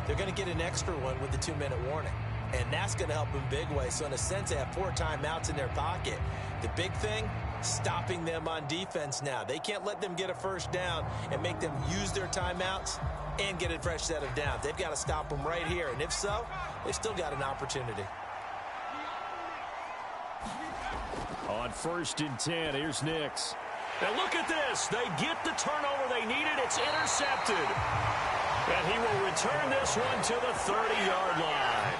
they're going to get an extra one with the 2-minute warning. And that's going to help in big way. So in a sense, they have 4 timeouts in their pocket. The big thing, stopping them on defense now. They can't let them get a first down and make them use their timeouts and get a fresh set of downs. They've got to stop them right here. And if so, they've still got an opportunity. On 1st and 10, here's Nix. Now look at this. They get the turnover they needed. It's intercepted. And he will return this one to the 30-yard line.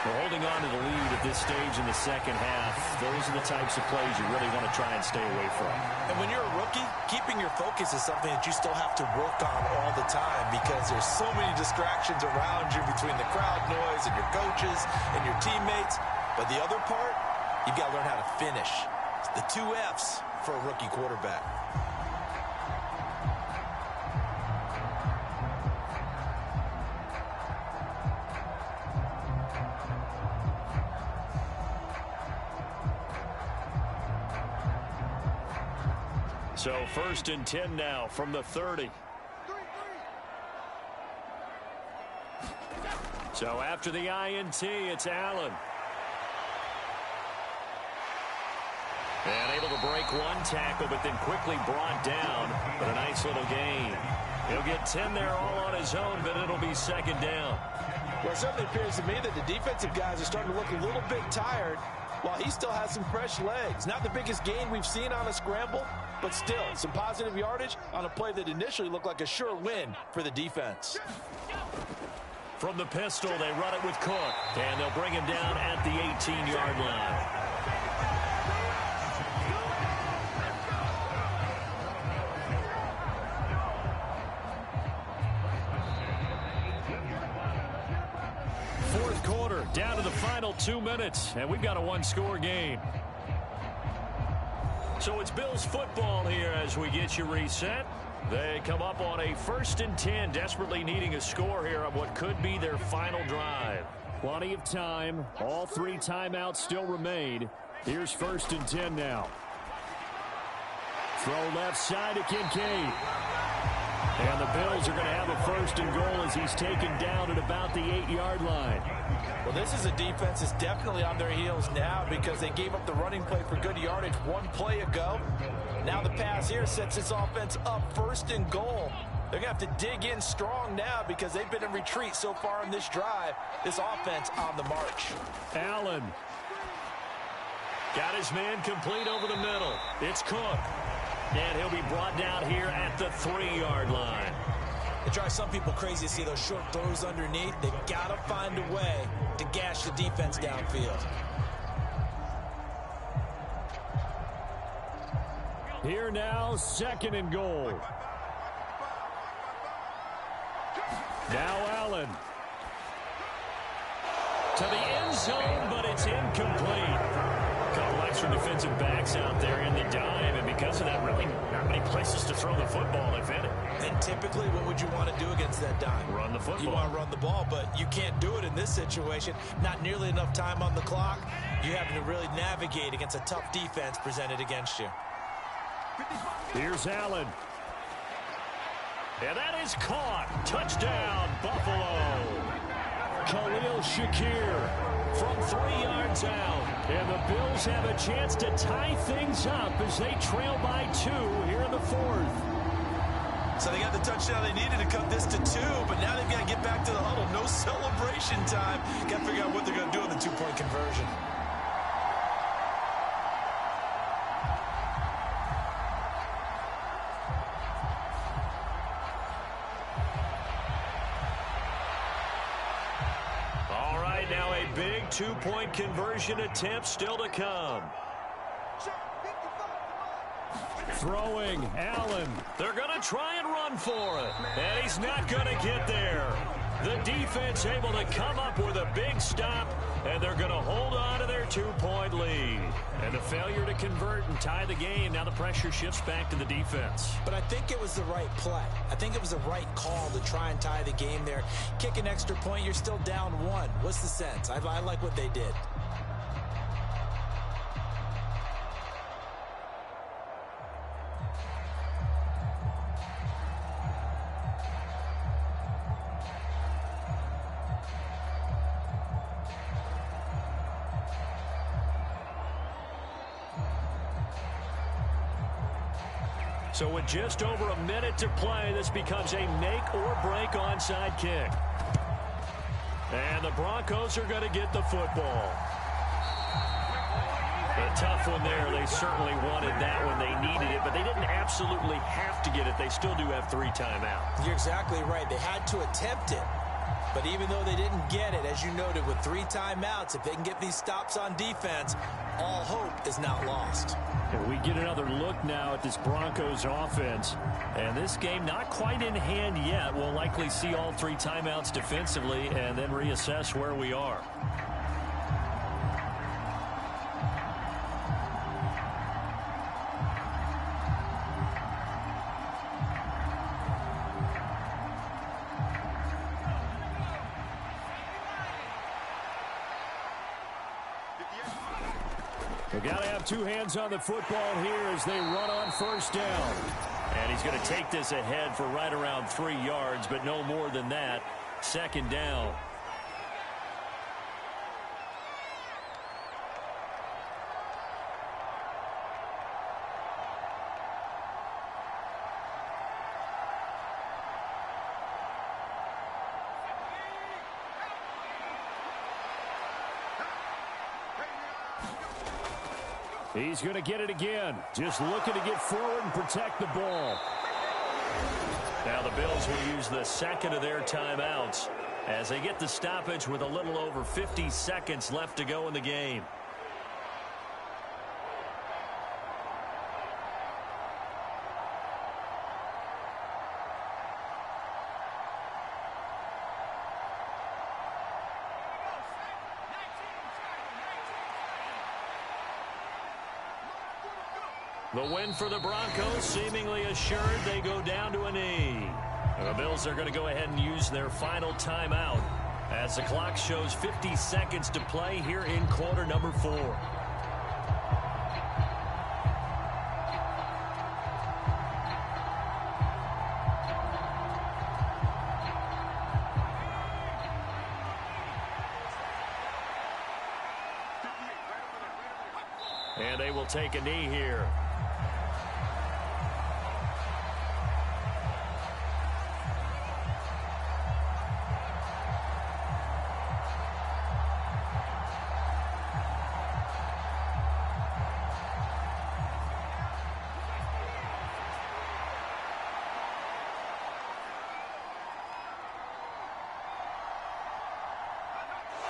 We're holding on to the lead at this stage in the second half. Those are the types of plays you really want to try and stay away from. And when you're a rookie, keeping your focus is something that you still have to work on all the time because there's so many distractions around you between the crowd noise and your coaches and your teammates. But the other part, you've got to learn how to finish. It's the 2 F's for a rookie quarterback. So 1st and 10 now from the 30. So after the INT, it's Allen. And able to break one tackle, but then quickly brought down. But a nice little gain. He'll get 10 there all on his own, but it'll be 2nd down. Well, it certainly appears to me that the defensive guys are starting to look a little bit tired while he still has some fresh legs. Not the biggest gain we've seen on a scramble, but still some positive yardage on a play that initially looked like a sure win for the defense. From the pistol, they run it with Cook, and they'll bring him down at the 18-yard line. Fourth quarter, down to the final 2 minutes, and we've got a 1-score game. So it's Bills football here as we get you reset. They come up on a 1st and 10, desperately needing a score here on what could be their final drive. Plenty of time. All 3 timeouts still remain. Here's 1st and 10 now. Throw left side to Kincaid. And the Bills are going to have a 1st and goal as he's taken down at about the 8-yard line. Well, this is a defense that's definitely on their heels now because they gave up the running play for good yardage 1 play ago. Now the pass here sets this offense up 1st and goal. They're going to have to dig in strong now because they've been in retreat so far in this drive. This offense on the march. Allen. Got his man complete over the middle. It's Cook. And he'll be brought down here at the 3-yard line. It drives some people crazy to see those short throws underneath. They've got to find a way to gash the defense downfield. Here now, 2nd and goal. Now Allen. To the end zone, but it's incomplete. A couple extra defensive backs out there in the dime, and because of that, really not many places to throw the football, if any. And typically, what would you want to do against that dime? Run the football. You want to run the ball, but you can't do it in this situation. Not nearly enough time on the clock. You having to really navigate against a tough defense presented against you. Here's Allen. And that is caught. Touchdown, Buffalo. Khalil Shakir from 3 yards out. And the Bills have a chance to tie things up as they trail by 2 here in the 4th. So they got the touchdown they needed to cut this to 2, but now they've got to get back to the huddle. No celebration time. Got to figure out what they're going to do on the 2-point conversion. All right, now a big 2-point conversion attempt still to come. Throwing, Allen. They're going to try and run for it. And he's not going to get there. The defense able to come up with a big stop, and they're going to hold on to their 2-point lead. And the failure to convert and tie the game, now the pressure shifts back to the defense. But I think it was the right play. I think it was the right call to try and tie the game there. Kick an extra point, you're still down 1. What's the sense? I like what they did. So with just over a minute to play, this becomes a make-or-break onside kick. And the Broncos are going to get the football. A tough one there. They certainly wanted that when they needed it, but they didn't absolutely have to get it. They still do have 3 timeouts. You're exactly right. They had to attempt it. But even though they didn't get it, as you noted, with 3 timeouts, if they can get these stops on defense, all hope is not lost. And we get another look now at this Broncos offense. And this game not quite in hand yet. We'll likely see all 3 timeouts defensively and then reassess where we are. We've got to have 2 hands on the football here as they run on first down. And he's going to take this ahead for right around 3 yards, but no more than that. Second down. He's going to get it again. Just looking to get forward and protect the ball. Now the Bills will use the second of their timeouts as they get the stoppage with a little over 50 seconds left to go in the game. The win for the Broncos seemingly assured. They go down to a knee. And the Bills are going to go ahead and use their final timeout as the clock shows 50 seconds to play here in quarter number 4. And they will take a knee here.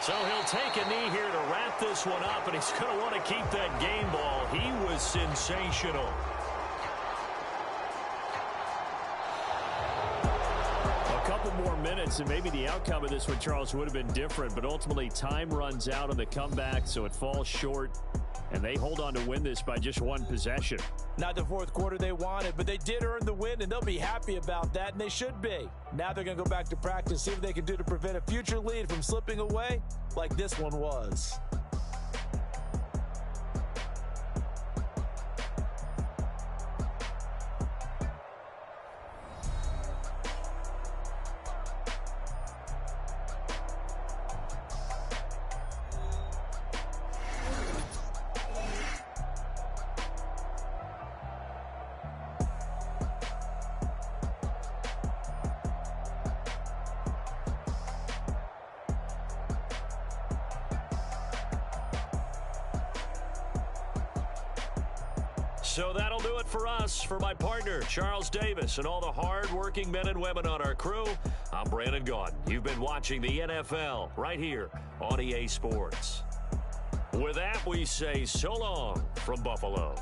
So he'll take a knee here to wrap this one up, and he's going to want to keep that game ball. He was sensational. A couple more minutes, and maybe the outcome of this one, Charles, would have been different, but ultimately time runs out on the comeback, so it falls short, and they hold on to win this by just 1 possession. Not the fourth quarter they wanted, but they did earn the win, and they'll be happy about that, and they should be. Now they're going to go back to practice, see what they can do to prevent a future lead from slipping away like this one was. So that'll do it for us. For my partner, Charles Davis, and all the hard-working men and women on our crew, I'm Brandon Gaudin. You've been watching the NFL right here on EA Sports. With that, we say so long from Buffalo.